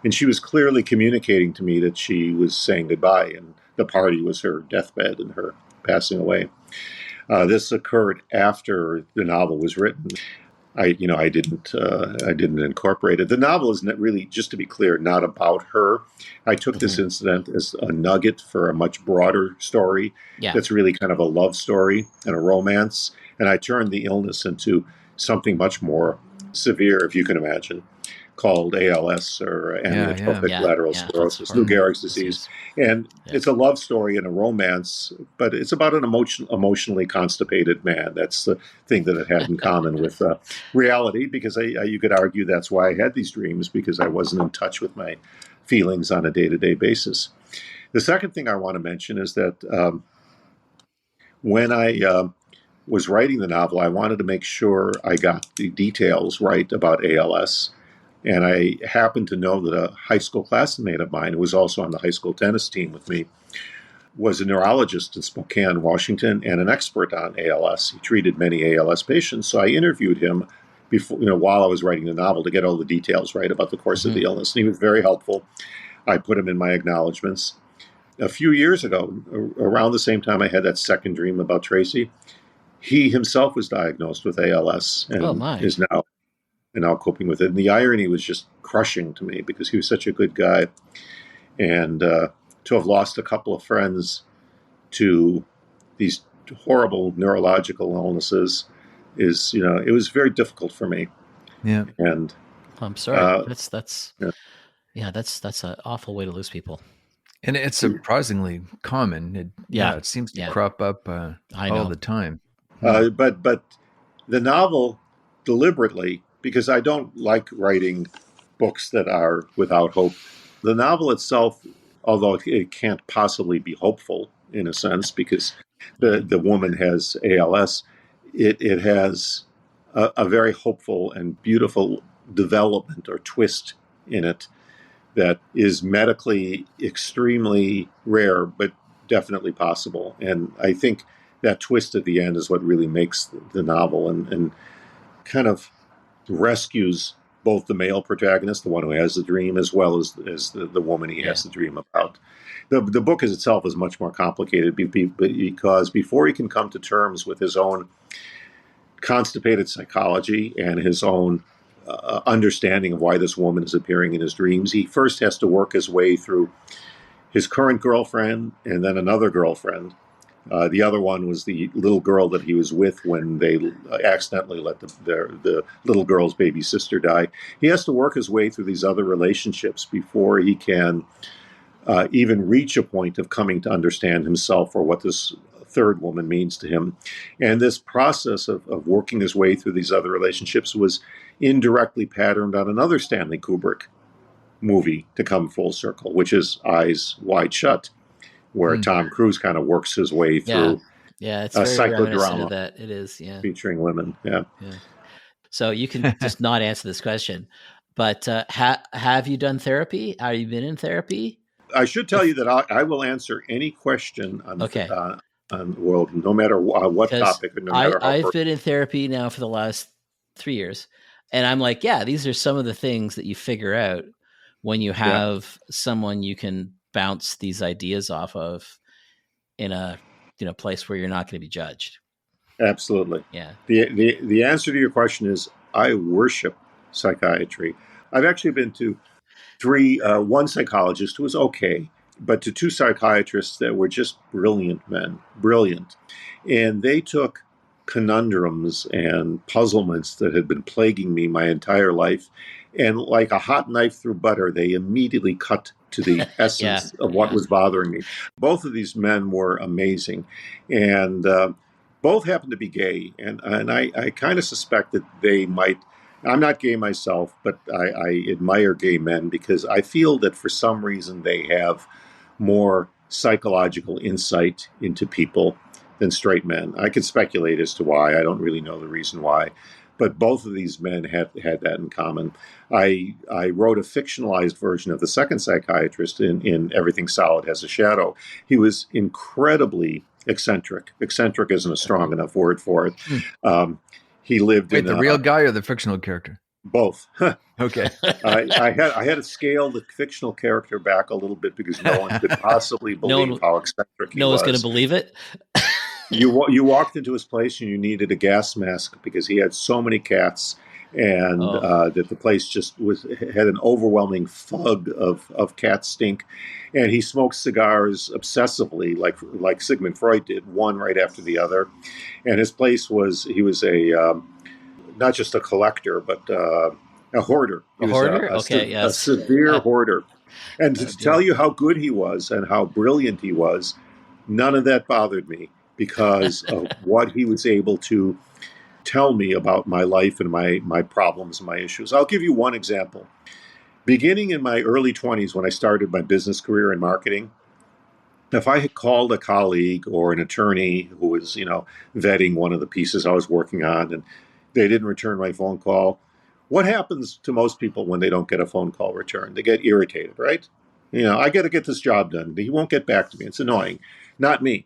And she was clearly communicating to me that she was saying goodbye, and the party was her deathbed and her passing away. This occurred after the novel was written. I didn't incorporate it. The novel is not really, just to be clear, not about her. I took this incident as a nugget for a much broader story. Yeah. That's really kind of a love story and a romance. And I turned the illness into something much more severe, if you can imagine, called ALS, or amyotrophic lateral sclerosis, Lou Gehrig's disease. And it's a love story and a romance, but it's about an emotionally constipated man. That's the thing that it had in common with reality, because you could argue that's why I had these dreams, because I wasn't in touch with my feelings on a day-to-day basis. The second thing I want to mention is that when I was writing the novel, I wanted to make sure I got the details right about ALS. And I happened to know that a high school classmate of mine, who was also on the high school tennis team with me, was a neurologist in Spokane, Washington, and an expert on ALS. He treated many ALS patients, so I interviewed him before, while I was writing the novel to get all the details right about the course of the illness. And he was very helpful. I put him in my acknowledgments. A few years ago, around the same time I had that second dream about Tracy, he himself was diagnosed with ALS and is now coping with it. And the irony was just crushing to me because he was such a good guy. And to have lost a couple of friends to these horrible neurological illnesses is, it was very difficult for me. Yeah. And I'm sorry. That's an awful way to lose people. And it's surprisingly common. It seems to crop up all the time. But the novel, deliberately, because I don't like writing books that are without hope, the novel itself, although it can't possibly be hopeful in a sense because the woman has ALS, it has a very hopeful and beautiful development or twist in it that is medically extremely rare, but definitely possible. And I think that twist at the end is what really makes the novel and kind of rescues both the male protagonist, the one who has the dream, as well as the woman he has the dream about. The book itself is much more complicated because before he can come to terms with his own constipated psychology and his own understanding of why this woman is appearing in his dreams, he first has to work his way through his current girlfriend and then another girlfriend. The other one was the little girl that he was with when they accidentally let the little girl's baby sister die. He has to work his way through these other relationships before he can even reach a point of coming to understand himself or what this third woman means to him. And this process of working his way through these other relationships was indirectly patterned on another Stanley Kubrick movie to come full circle, which is Eyes Wide Shut, where Tom Cruise kind of works his way through it's a very reminiscent psychodrama of that. It is, featuring women. Yeah. So you can just not answer this question, but have you done therapy? Have you been in therapy? I should tell you that I will answer any question on the world, no matter what topic, or no matter how. I've been in therapy now for the last 3 years, and I'm like, these are some of the things that you figure out when you have someone you can bounce these ideas off of in a place where you're not going to be judged. Absolutely. Yeah. The answer to your question is I worship psychiatry. I've actually been to one psychologist who was okay, but to two psychiatrists that were just brilliant men, brilliant. And they took conundrums and puzzlements that had been plaguing me my entire life, and like a hot knife through butter, they immediately cut to the essence of what was bothering me. Both of these men were amazing, and both happened to be gay, and I kind of suspect that they might. I'm not gay myself, but I admire gay men because I feel that for some reason they have more psychological insight into people than straight men. I could speculate as to why. I don't really know the reason why. But both of these men had that in common. I wrote a fictionalized version of the second psychiatrist in Everything Solid Has a Shadow. He was incredibly eccentric. Eccentric isn't a strong enough word for it. He lived in the real guy or the fictional character? Both. Okay. I had to scale the fictional character back a little bit because no one could possibly believe how eccentric he was. No one's going to believe it. You walked into his place and you needed a gas mask because he had so many cats, and that the place just had an overwhelming fog of cat stink. And he smoked cigars obsessively, like Sigmund Freud did, one right after the other. And his place he was a not just a collector, but a hoarder. He was a severe hoarder. And to tell you how good he was and how brilliant he was, none of that bothered me because of what he was able to tell me about my life and my problems and my issues. I'll give you one example. Beginning in my early 20s, when I started my business career in marketing, if I had called a colleague or an attorney who was, vetting one of the pieces I was working on and they didn't return my phone call, what happens to most people when they don't get a phone call returned? They get irritated, right? I got to get this job done. He won't get back to me. It's annoying. Not me.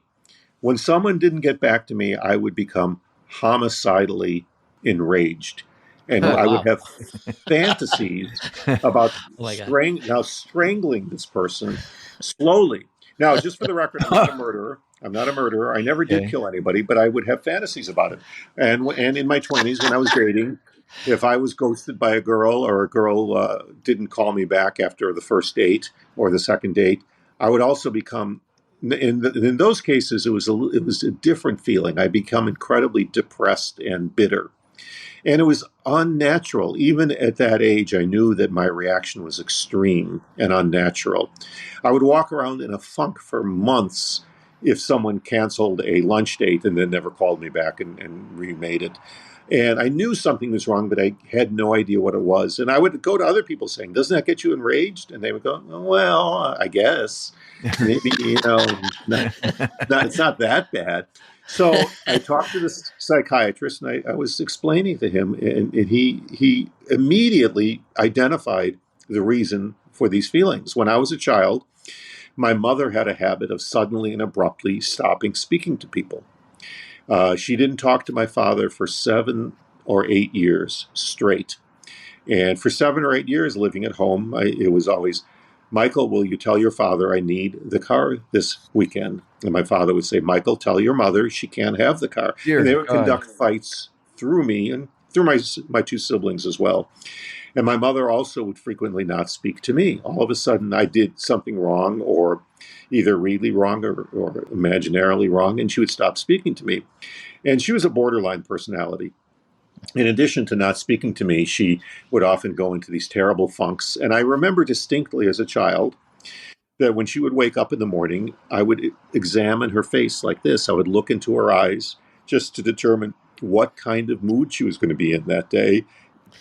When someone didn't get back to me, I would become homicidally enraged. And Oh I would wow. have fantasies about Oh my god. strangling this person slowly. Now, just for the record, I'm not a murderer. I'm not a murderer. I never did Okay. kill anybody, but I would have fantasies about it. And in my 20s, when I was dating, if I was ghosted by a girl, or a girl didn't call me back after the first date or the second date, I would also become, in those cases, it was a different feeling. I become incredibly depressed and bitter, and it was unnatural. Even at that age, I knew that my reaction was extreme and unnatural. I would walk around in a funk for months if someone canceled a lunch date and then never called me back and remade it. And I knew something was wrong, but I had no idea what it was. And I would go to other people saying, "Doesn't that get you enraged?" And they would go, "Oh, well, I guess. Maybe, it's not that bad." So I talked to this psychiatrist, and I was explaining to him, and he immediately identified the reason for these feelings. When I was a child, my mother had a habit of suddenly and abruptly stopping speaking to people. She didn't talk to my father for 7 or 8 years straight. And for 7 or 8 years living at home, it was always, "Michael, will you tell your father I need the car this weekend?" And my father would say, "Michael, tell your mother she can't have the car." And they Dear would God. conduct fights through me and through my two siblings as well. And my mother also would frequently not speak to me. All of a sudden, I did something wrong, or either really wrong or imaginarily wrong, and she would stop speaking to me. And she was a borderline personality. In addition to not speaking to me, she would often go into these terrible funks. And I remember distinctly as a child that when she would wake up in the morning, I would examine her face like this. I would look into her eyes just to determine what kind of mood she was going to be in that day,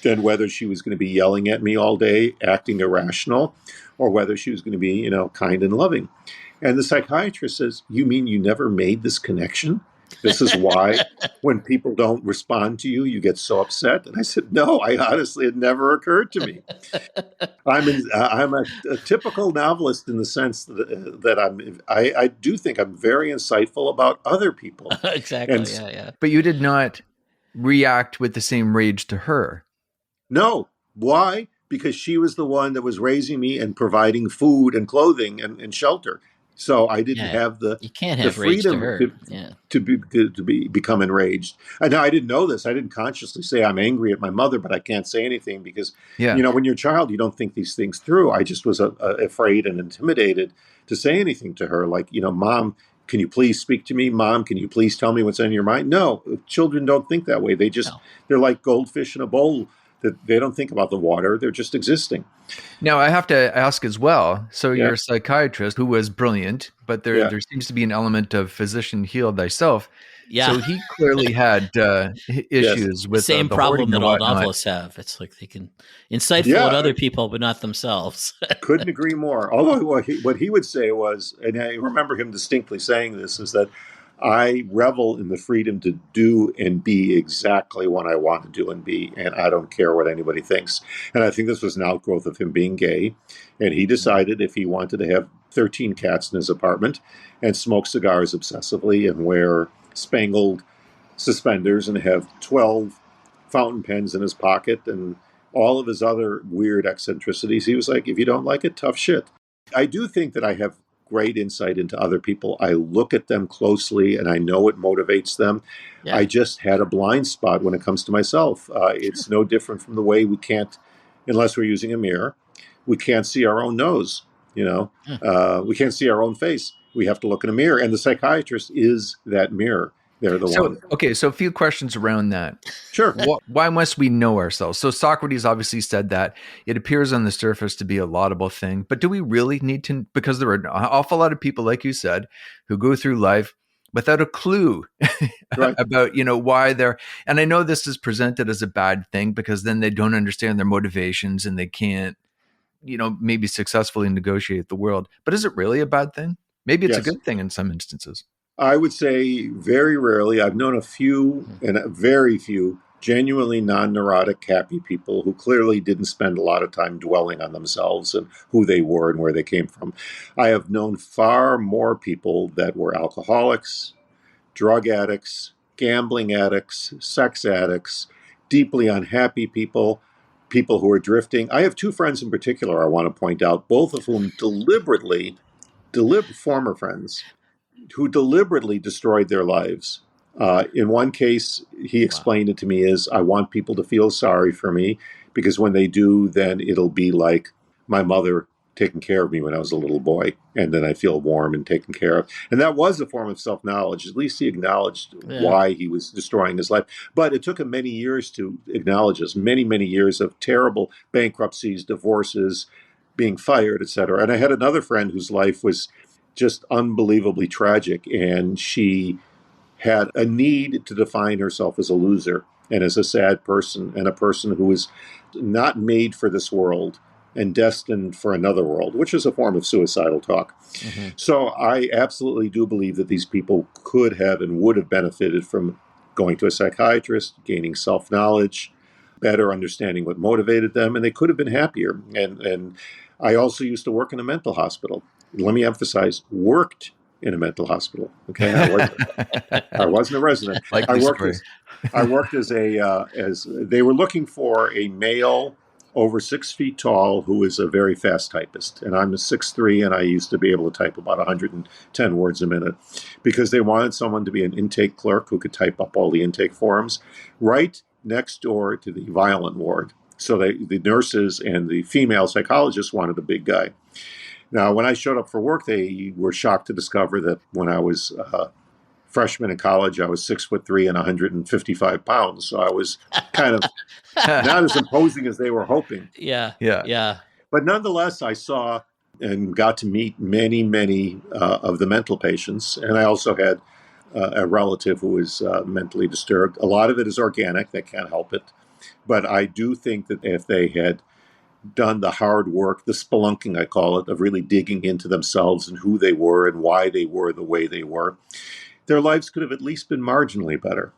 and whether she was going to be yelling at me all day, acting irrational, or whether she was going to be, kind and loving. And the psychiatrist says, "You mean you never made this connection? This is why when people don't respond to you, you get so upset?" And I said, "No, I honestly, it never occurred to me." I'm a typical novelist in the sense that I do think I'm very insightful about other people. And Exactly. Yeah, yeah. But you did not react with the same rage to her. no, why? Because she was the one that was raising me and providing food and clothing and shelter. So I didn't Yeah. have You can't the have rage to freedom her. Yeah. to become enraged. And now I didn't know this. I didn't consciously say I'm angry at my mother, but I can't say anything because Yeah. when you're a child, you don't think these things through. I just was afraid and intimidated to say anything to her, like, "Mom, can you please speak to me? Mom, can you please tell me what's on your mind?" No, children don't think that way. No. They're like goldfish in a bowl, that they don't think about the water. They're just existing. Now I have to ask as well. So Yeah. you're a psychiatrist who was brilliant, but there Yeah. there seems to be an element of physician heal thyself. Yeah. So he clearly had Yes. issues with Same the problem hoarding that and all whatnot. novelists have. It's like they can insightful Yeah. at other people, but not themselves. Couldn't agree more. Although what he would say was, and I remember him distinctly saying this, is that I revel in the freedom to do and be exactly what I want to do and be, and I don't care what anybody thinks. And I think this was an outgrowth of him being gay, and he decided if he wanted to have 13 cats in his apartment and smoke cigars obsessively and wear spangled suspenders and have 12 fountain pens in his pocket and all of his other weird eccentricities, he was like, "If you don't like it, tough shit." I do think that I have great insight into other people. I look at them closely and I know what motivates them. Yeah. I just had a blind spot when it comes to myself. It's no different from the way we can't, unless we're using a mirror, we can't see our own nose. We can't see our own face. We have to look in a mirror, and the psychiatrist is that mirror. They're the So one. okay, so a few questions around that. Sure. Why must we know ourselves? So Socrates obviously said that. It appears on the surface to be a laudable thing, but do we really need to? Because there are an awful lot of people, like you said, who go through life without a clue Right. about why they're. And I know this is presented as a bad thing because then they don't understand their motivations and they can't maybe successfully negotiate the world. But is it really a bad thing? Maybe it's a Yes. good thing in some instances. I would say very rarely. I've known a few and very few genuinely non-neurotic, happy people who clearly didn't spend a lot of time dwelling on themselves and who they were and where they came from. I have known far more people that were alcoholics, drug addicts, gambling addicts, sex addicts, deeply unhappy people, people who are drifting. I have two friends in particular I want to point out, both of whom former friends, who deliberately destroyed their lives. In one case, he explained it to me as, I want people to feel sorry for me because when they do, then it'll be like my mother taking care of me when I was a little boy, and then I feel warm and taken care of. And that was a form of self-knowledge. At least he acknowledged why he was destroying his life. But it took him many years to acknowledge this, many, many years of terrible bankruptcies, divorces, being fired, etc. And I had another friend whose life was just unbelievably tragic, and she had a need to define herself as a loser and as a sad person and a person who was not made for this world and destined for another world, which is a form of suicidal talk. Mm-hmm. So I absolutely do believe that these people could have and would have benefited from going to a psychiatrist, gaining self-knowledge, better understanding what motivated them, and they could have been happier. And I also used to work in a mental hospital. Let me emphasize, worked in a mental hospital. Okay, I wasn't a resident. I worked as they were looking for a male over 6 feet tall who is a very fast typist, and I'm a 6'3", and I used to be able to type about 110 words a minute because they wanted someone to be an intake clerk who could type up all the intake forms right next door to the violent ward. So the nurses and the female psychologists wanted a big guy. Now, when I showed up for work, they were shocked to discover that when I was a freshman in college, I was 6'3" and 155 pounds. So I was kind of not as imposing as they were hoping. Yeah. But nonetheless, I saw and got to meet many, many of the mental patients. And I also had a relative who was mentally disturbed. A lot of it is organic. They can't help it. But I do think that if they had done the hard work, the spelunking, I call it, of really digging into themselves and who they were and why they were the way they were, their lives could have at least been marginally better.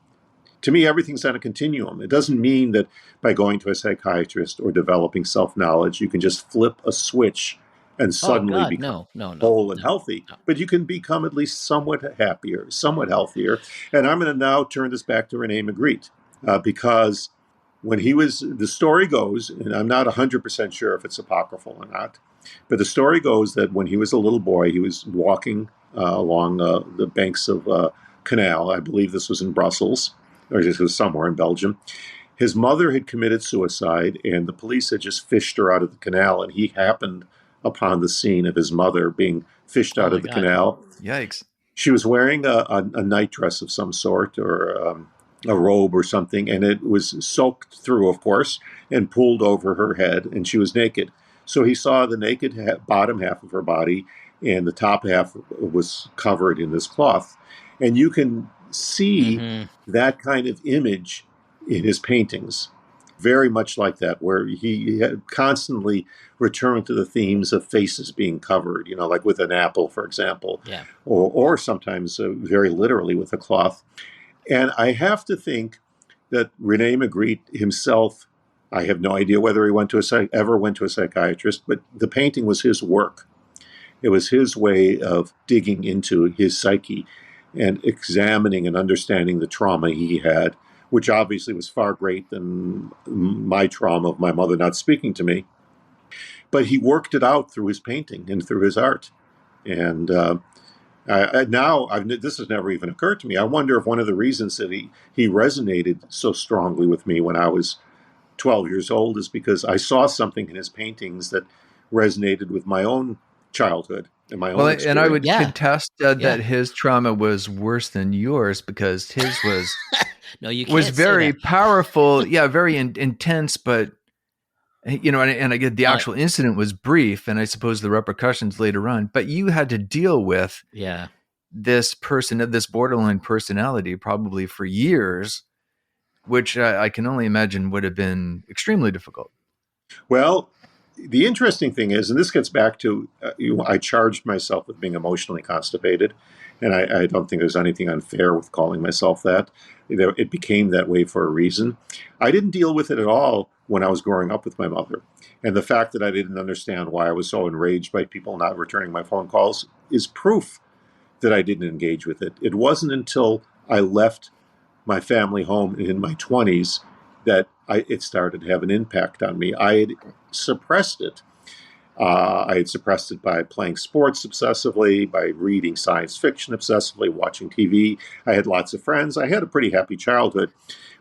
To me, everything's on a continuum. It doesn't mean that by going to a psychiatrist or developing self-knowledge, you can just flip a switch and suddenly become whole and healthy. But you can become at least somewhat happier, somewhat healthier. And I'm going to now turn this back to René Magritte, because when the story goes, and I'm not 100% sure if it's apocryphal or not, but the story goes that when he was a little boy, he was walking along the banks of a canal. I believe this was in Brussels, or this was somewhere in Belgium. His mother had committed suicide, and the police had just fished her out of the canal, and he happened upon the scene of his mother being fished out of the canal. Yikes. She was wearing a nightdress of some sort, or a robe or something, and it was soaked through, of course, and pulled over her head, and she was naked. So he saw the naked bottom half of her body, and the top half was covered in this cloth. And you can see that kind of image in his paintings, very much like that, where he constantly returned to the themes of faces being covered, like with an apple, for example, or sometimes very literally with a cloth. And I have to think that René Magritte himself, I have no idea whether he ever went to a psychiatrist, but the painting was his work. It was his way of digging into his psyche and examining and understanding the trauma he had, which obviously was far greater than my trauma of my mother not speaking to me. But he worked it out through his painting and through his art. And this has never even occurred to me. I wonder if one of the reasons that he resonated so strongly with me when I was 12 years old is because I saw something in his paintings that resonated with my own childhood and my own experience. And I would contest that his trauma was worse than yours, because his was no, you can't was very powerful, very intense, but and I get the actual incident was brief, and I suppose the repercussions later on, but you had to deal with this borderline personality probably for years, which I can only imagine would have been extremely difficult. Well, the interesting thing is, and this gets back to, I charged myself with being emotionally constipated, And I don't think there's anything unfair with calling myself that. It became that way for a reason. I didn't deal with it at all when I was growing up with my mother. And the fact that I didn't understand why I was so enraged by people not returning my phone calls is proof that I didn't engage with it. It wasn't until I left my family home in my 20s that it started to have an impact on me. I had suppressed it. I had suppressed it by playing sports obsessively, by reading science fiction obsessively, watching TV. I had lots of friends. I had a pretty happy childhood.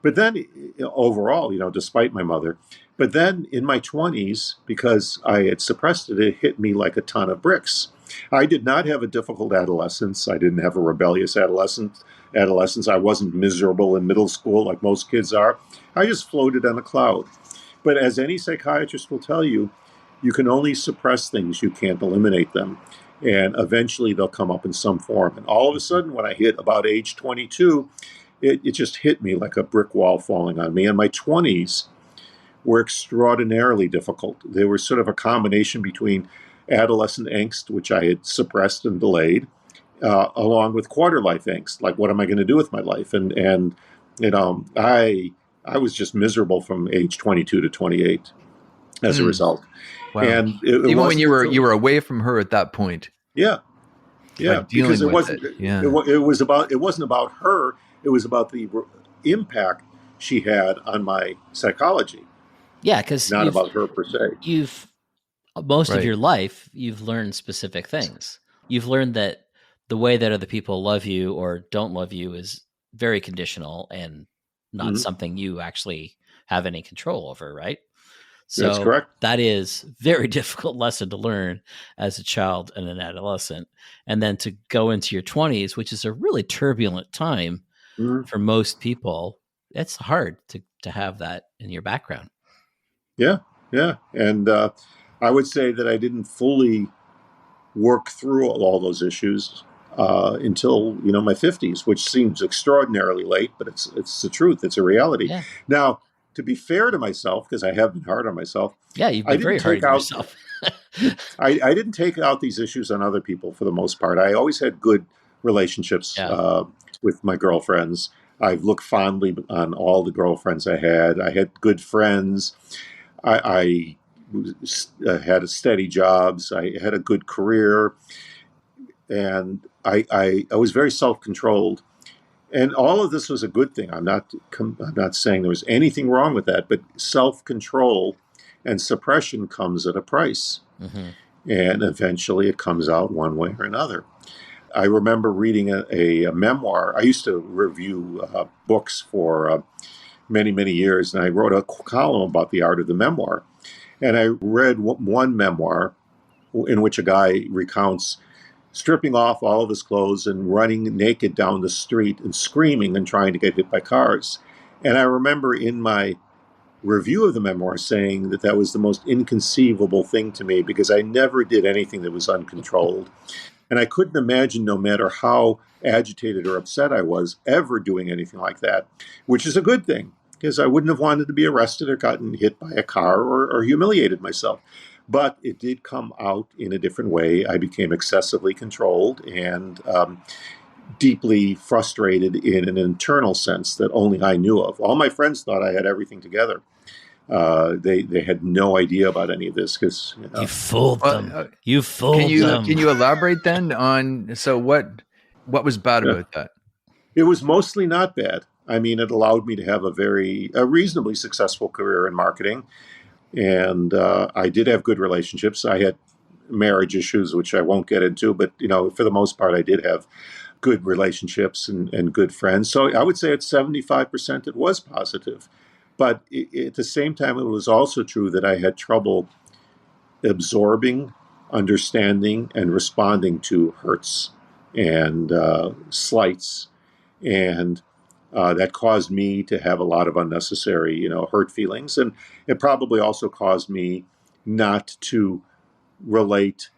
But then overall, despite my mother, but then in my 20s, because I had suppressed it, it hit me like a ton of bricks. I did not have a difficult adolescence. I didn't have a rebellious adolescence. I wasn't miserable in middle school like most kids are. I just floated on a cloud. But as any psychiatrist will tell you, you can only suppress things, you can't eliminate them. And eventually they'll come up in some form. And all of a sudden, when I hit about age 22, it just hit me like a brick wall falling on me. And my 20s were extraordinarily difficult. They were sort of a combination between adolescent angst, which I had suppressed and delayed, along with quarter life angst, like what am I going to do with my life? And I was just miserable from age 22 to 28 as a Mm, result. wow. And it Even when wasn't you until, were away from her at that point, yeah, yeah, like because dealing with it. Yeah. it wasn't about her. It was about the impact she had on my psychology, Yeah, because not about her per se. you've most of Right. your life you've learned specific things. You've learned that the way that other people love you or don't love you is very conditional and not Mhm. something you actually have any control over, right? That's So correct. that is very difficult lesson to learn as a child and an adolescent. And then to go into your 20s, which is a really turbulent time Mhm. for most people, it's hard to have that in your background. Yeah, yeah. And I would say that I didn't fully work through all those issues until my 50s, which seems extraordinarily late, but it's the truth. It's a reality. Yeah. Now, to be fair to myself, because I have been hard on myself, Yeah, you've I been didn't very hard take on out yourself. I didn't take out these issues on other people for the most part. I always had good relationships Yeah. with my girlfriends. I've looked fondly on all the girlfriends I had. I had good friends. I had a steady jobs. I had a good career, and I was very self-controlled. And all of this was a good thing. I'm not saying there was anything wrong with that, but self-control and suppression comes at a price, Mm-hmm. and eventually it comes out one way or another. I remember reading a memoir. I used to review books for many, many years, and I wrote a column about the art of the memoir. And I read one memoir in which a guy recounts stripping off all of his clothes and running naked down the street and screaming and trying to get hit by cars. And I remember in my review of the memoir saying that that was the most inconceivable thing to me because I never did anything that was uncontrolled. And I couldn't imagine, no matter how agitated or upset I was, ever doing anything like that, which is a good thing because I wouldn't have wanted to be arrested or gotten hit by a car or humiliated myself. But it did come out in a different way. I became excessively controlled and deeply frustrated in an internal sense that only I knew of. All my friends thought I had everything together. They had no idea about any of this because You fooled Well, them. You can fooled you them. can you elaborate then on what was bad yeah, about that? it was mostly not bad. I mean, it allowed me to have a reasonably successful career in marketing, and I did have good relationships. I had marriage issues, which I won't get into, but for the most part, I did have good relationships and good friends. So I would say at 75% it was positive. But at the same time, it was also true that I had trouble absorbing, understanding, and responding to hurts and slights. And that caused me to have a lot of unnecessary, hurt feelings. And it probably also caused me not to relate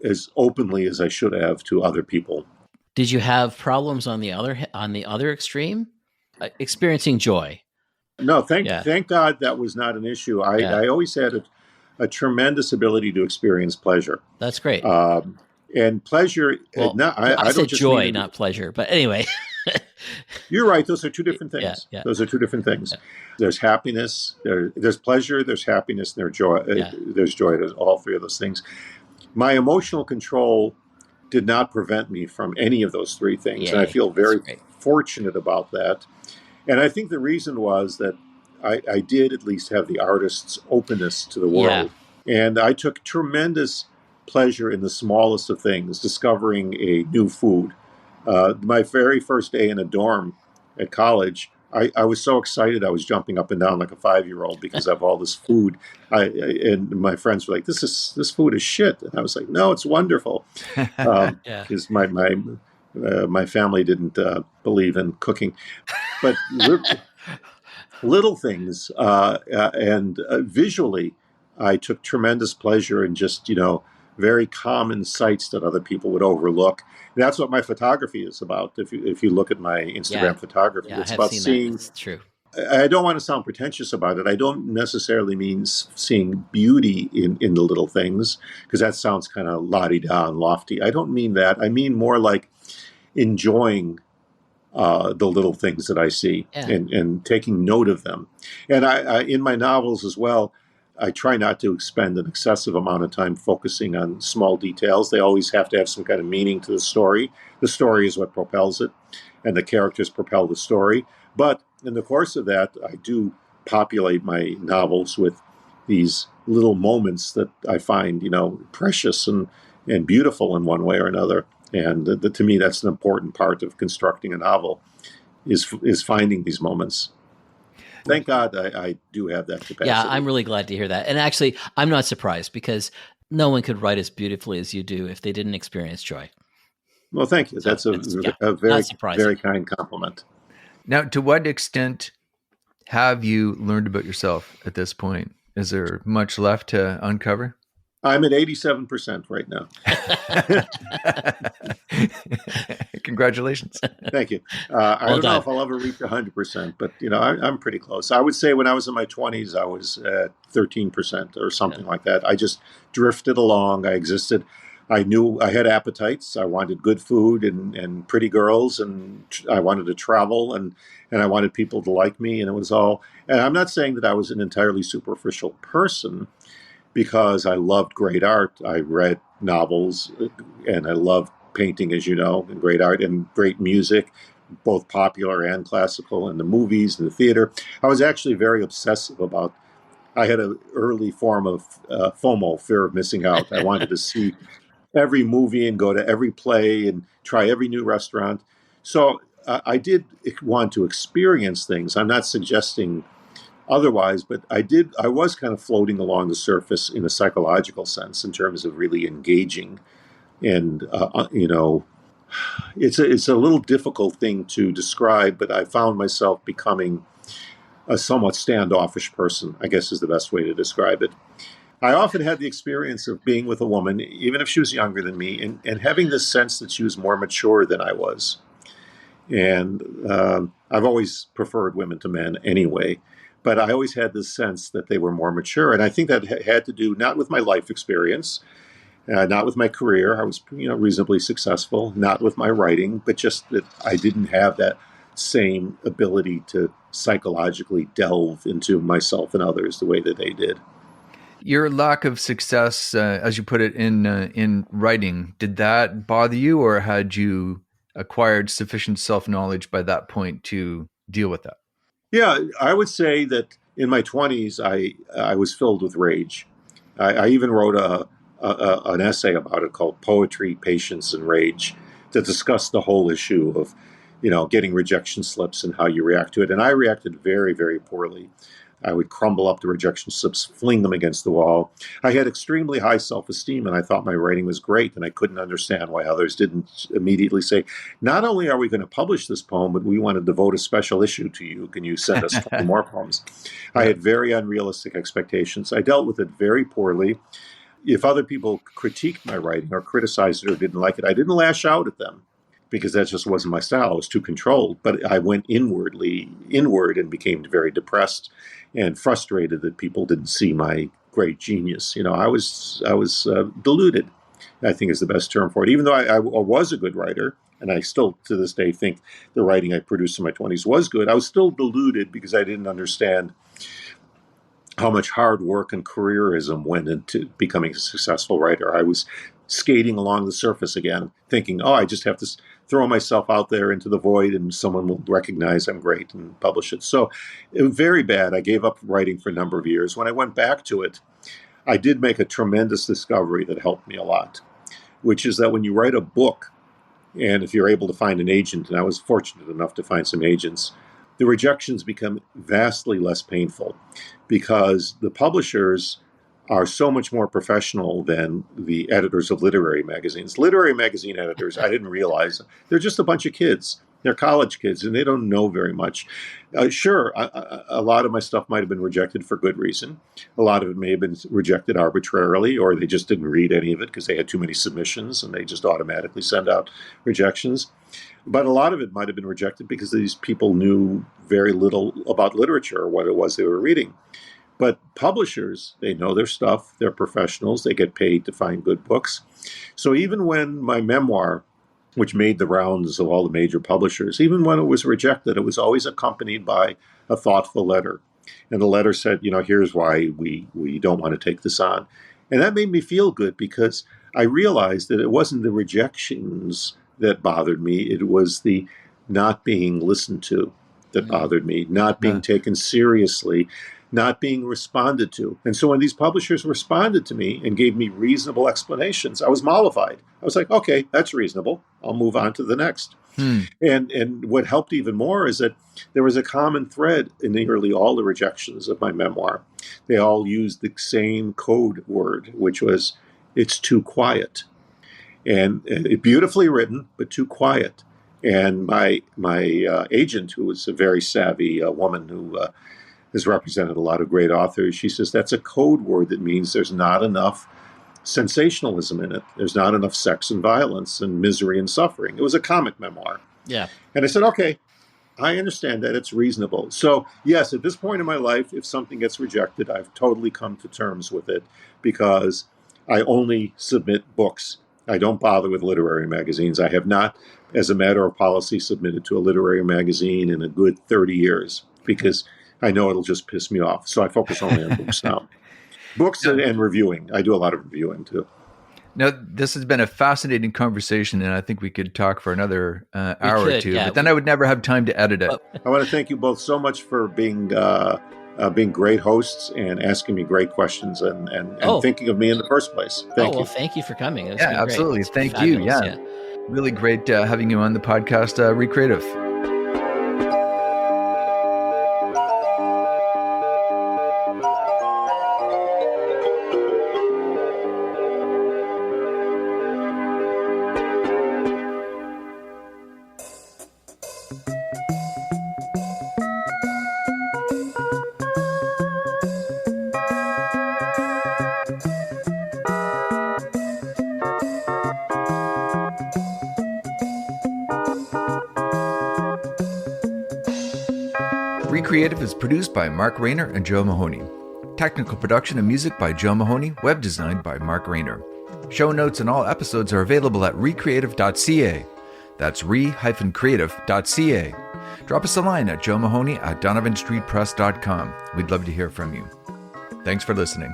as openly as I should have to other people. Did you have problems on the other extreme? Experiencing joy. No, thank Yeah. thank God that was not an issue. Yeah. I always had a tremendous ability to experience pleasure. That's great. Um, And pleasure, Well, I I don't said just mean joy, it. not pleasure. But anyway. You're right. Those are two different Yeah, things. yeah, Those are two different things. yeah, There's happiness, there's pleasure, there's happiness, and there's joy. yeah, There's joy. There's all three of those things. My emotional control did not prevent me from any of those three things. And I yay, feel that's very great. fortunate about that. And I think the reason was that I did at least have the artist's openness to the Yeah, world. And I took tremendous pleasure in the smallest of things, discovering a new food. My very first day in a dorm at college, I was so excited I was jumping up and down like a 5-year-old because of all this food. And my friends were like, this food is shit." And I was like, "No, it's wonderful," yeah, because my family didn't believe in cooking. But little things, and visually, I took tremendous pleasure in just very common sights that other people would overlook. And that's what my photography is about. If you look at my yeah, Instagram photography, yeah. I it's have about seen that. seeing. It's true. I don't want to sound pretentious about it. I don't necessarily mean seeing beauty in the little things, because that sounds kind of la-di-da and lofty. I don't mean that. I mean more like enjoying the little things that I see, Yeah, and taking note of them. And I, in my novels as well, I try not to expend an excessive amount of time focusing on small details. They always have to have some kind of meaning to the story. The story is what propels it, and the characters propel the story. But in the course of that, I do populate my novels with these little moments that I find, precious and beautiful in one way or another. And to me, that's an important part of constructing a novel, is finding these moments. Thank God I do have that yeah. capacity. I'm really glad to hear that. And actually, I'm not surprised because no one could write as beautifully as you do if they didn't experience joy. Well, thank you. So That's it's a not very, surprising. very kind compliment. Now, to what extent have you learned about yourself at this point? Is there much left to uncover? I'm at 87% right now. Congratulations. Thank you. I Well don't know done. if I'll ever reach 100%, but I'm pretty close. I would say when I was in my 20s, I was at 13% or Yeah. something like that. I just drifted along. I existed. I knew I had appetites. I wanted good food and pretty girls, and I wanted to travel, and I wanted people to like me, and it was all. And I'm not saying that I was an entirely superficial person, because I loved great art. I read novels, and I loved painting, as you know, and great art and great music, both popular and classical, and the movies and the theater. I was actually very obsessive about. I had an early form of FOMO, fear of missing out. I wanted to see every movie and go to every play and try every new restaurant. So I did want to experience things. I'm not suggesting otherwise, but I was kind of floating along the surface in a psychological sense in terms of really engaging. And, it's a little difficult thing to describe, but I found myself becoming a somewhat standoffish person, I guess is the best way to describe it. I often had the experience of being with a woman, even if she was younger than me, and having this sense that she was more mature than I was. And I've always preferred women to men anyway, but I always had this sense that they were more mature. And I think that had to do not with my life experience, not with my career. I was, reasonably successful, not with my writing, but just that I didn't have that same ability to psychologically delve into myself and others the way that they did. Your lack of success, as you put it, in writing, did that bother you, or had you acquired sufficient self-knowledge by that point to deal with that? Yeah, I would say that in my 20s, I was filled with rage. I even wrote an essay about it called "Poetry, Patience, and Rage," to discuss the whole issue of, getting rejection slips and how you react to it. And I reacted very, very poorly. I would crumble up the rejection slips, fling them against the wall. I had extremely high self-esteem, and I thought my writing was great, and I couldn't understand why others didn't immediately say, "Not only are we going to publish this poem, but we want to devote a special issue to you. Can you send us 20 more poems?" I Yeah. had very unrealistic expectations. I dealt with it very poorly. If other people critiqued my writing or criticized it or didn't like it, I didn't lash out at them, because that just wasn't my style. I was too controlled. But I went inward and became very depressed and frustrated that people didn't see my great genius. I was deluded. I think is the best term for it. Even though I was a good writer, and I still to this day think the writing I produced in my 20s was good, I was still deluded because I didn't understand how much hard work and careerism went into becoming a successful writer. I was skating along the surface again, thinking, oh, I just have to throw myself out there into the void and someone will recognize I'm great and publish it. So it was very bad. I gave up writing for a number of years. When I went back to it, I did make a tremendous discovery that helped me a lot, which is that when you write a book, and if you're able to find an agent, and I was fortunate enough to find some agents, the rejections become vastly less painful because the publishers are so much more professional than the editors of literary magazines. Literary magazine editors, I didn't realize, they're just a bunch of kids. They're college kids, and they don't know very much. Sure, a lot of my stuff might have been rejected for good reason. A lot of it may have been rejected arbitrarily, or they just didn't read any of it because they had too many submissions, and they just automatically send out rejections. But a lot of it might have been rejected because these people knew very little about literature or what it was they were reading. But publishers, they know their stuff. They're professionals. They get paid to find good books. So even when my memoir, which made the rounds of all the major publishers, even when it was rejected, it was always accompanied by a thoughtful letter. And the letter said, here's why we don't want to take this on. And that made me feel good because I realized that it wasn't the rejections that bothered me. It was the not being listened to that bothered me, not being taken seriously, not being responded to. And so when these publishers responded to me and gave me reasonable explanations, I was mollified. I was like, okay, that's reasonable. I'll move on to the next. And what helped even more is that there was a common thread in nearly all the rejections of my memoir. They all used the same code word, which was, it's too quiet. And beautifully written, but too quiet. And my agent, who was a very savvy woman who has represented a lot of great authors, she says that's a code word that means there's not enough sensationalism in it. There's not enough sex and violence and misery and suffering. It was a comic memoir. Yeah. And I said, okay, I understand that. It's reasonable. So yes, at this point in my life, if something gets rejected, I've totally come to terms with it because I only submit books. I don't bother with literary magazines. I have not, as a matter of policy, submitted to a literary magazine in a good 30 years because I know it'll just piss me off. So I focus only on books now. Books and reviewing. I do a lot of reviewing too. Now, this has been a fascinating conversation, and I think we could talk for another hour or two, but then I would never have time to edit it. I want to thank you both so much for being great hosts and asking me great questions and thinking of me in the first place. Thank you. Well, thank you for coming. Yeah, absolutely. Thank you. Yeah. Really great having you on the podcast, Recreative. Recreative is produced by Mark Rayner and Joe Mahoney. Technical production and music by Joe Mahoney. Web design by Mark Rayner. Show notes and all episodes are available at recreative.ca. That's re-creative.ca. Drop us a line at joemahoney@donovanstreetpress.com. We'd love to hear from you. Thanks for listening.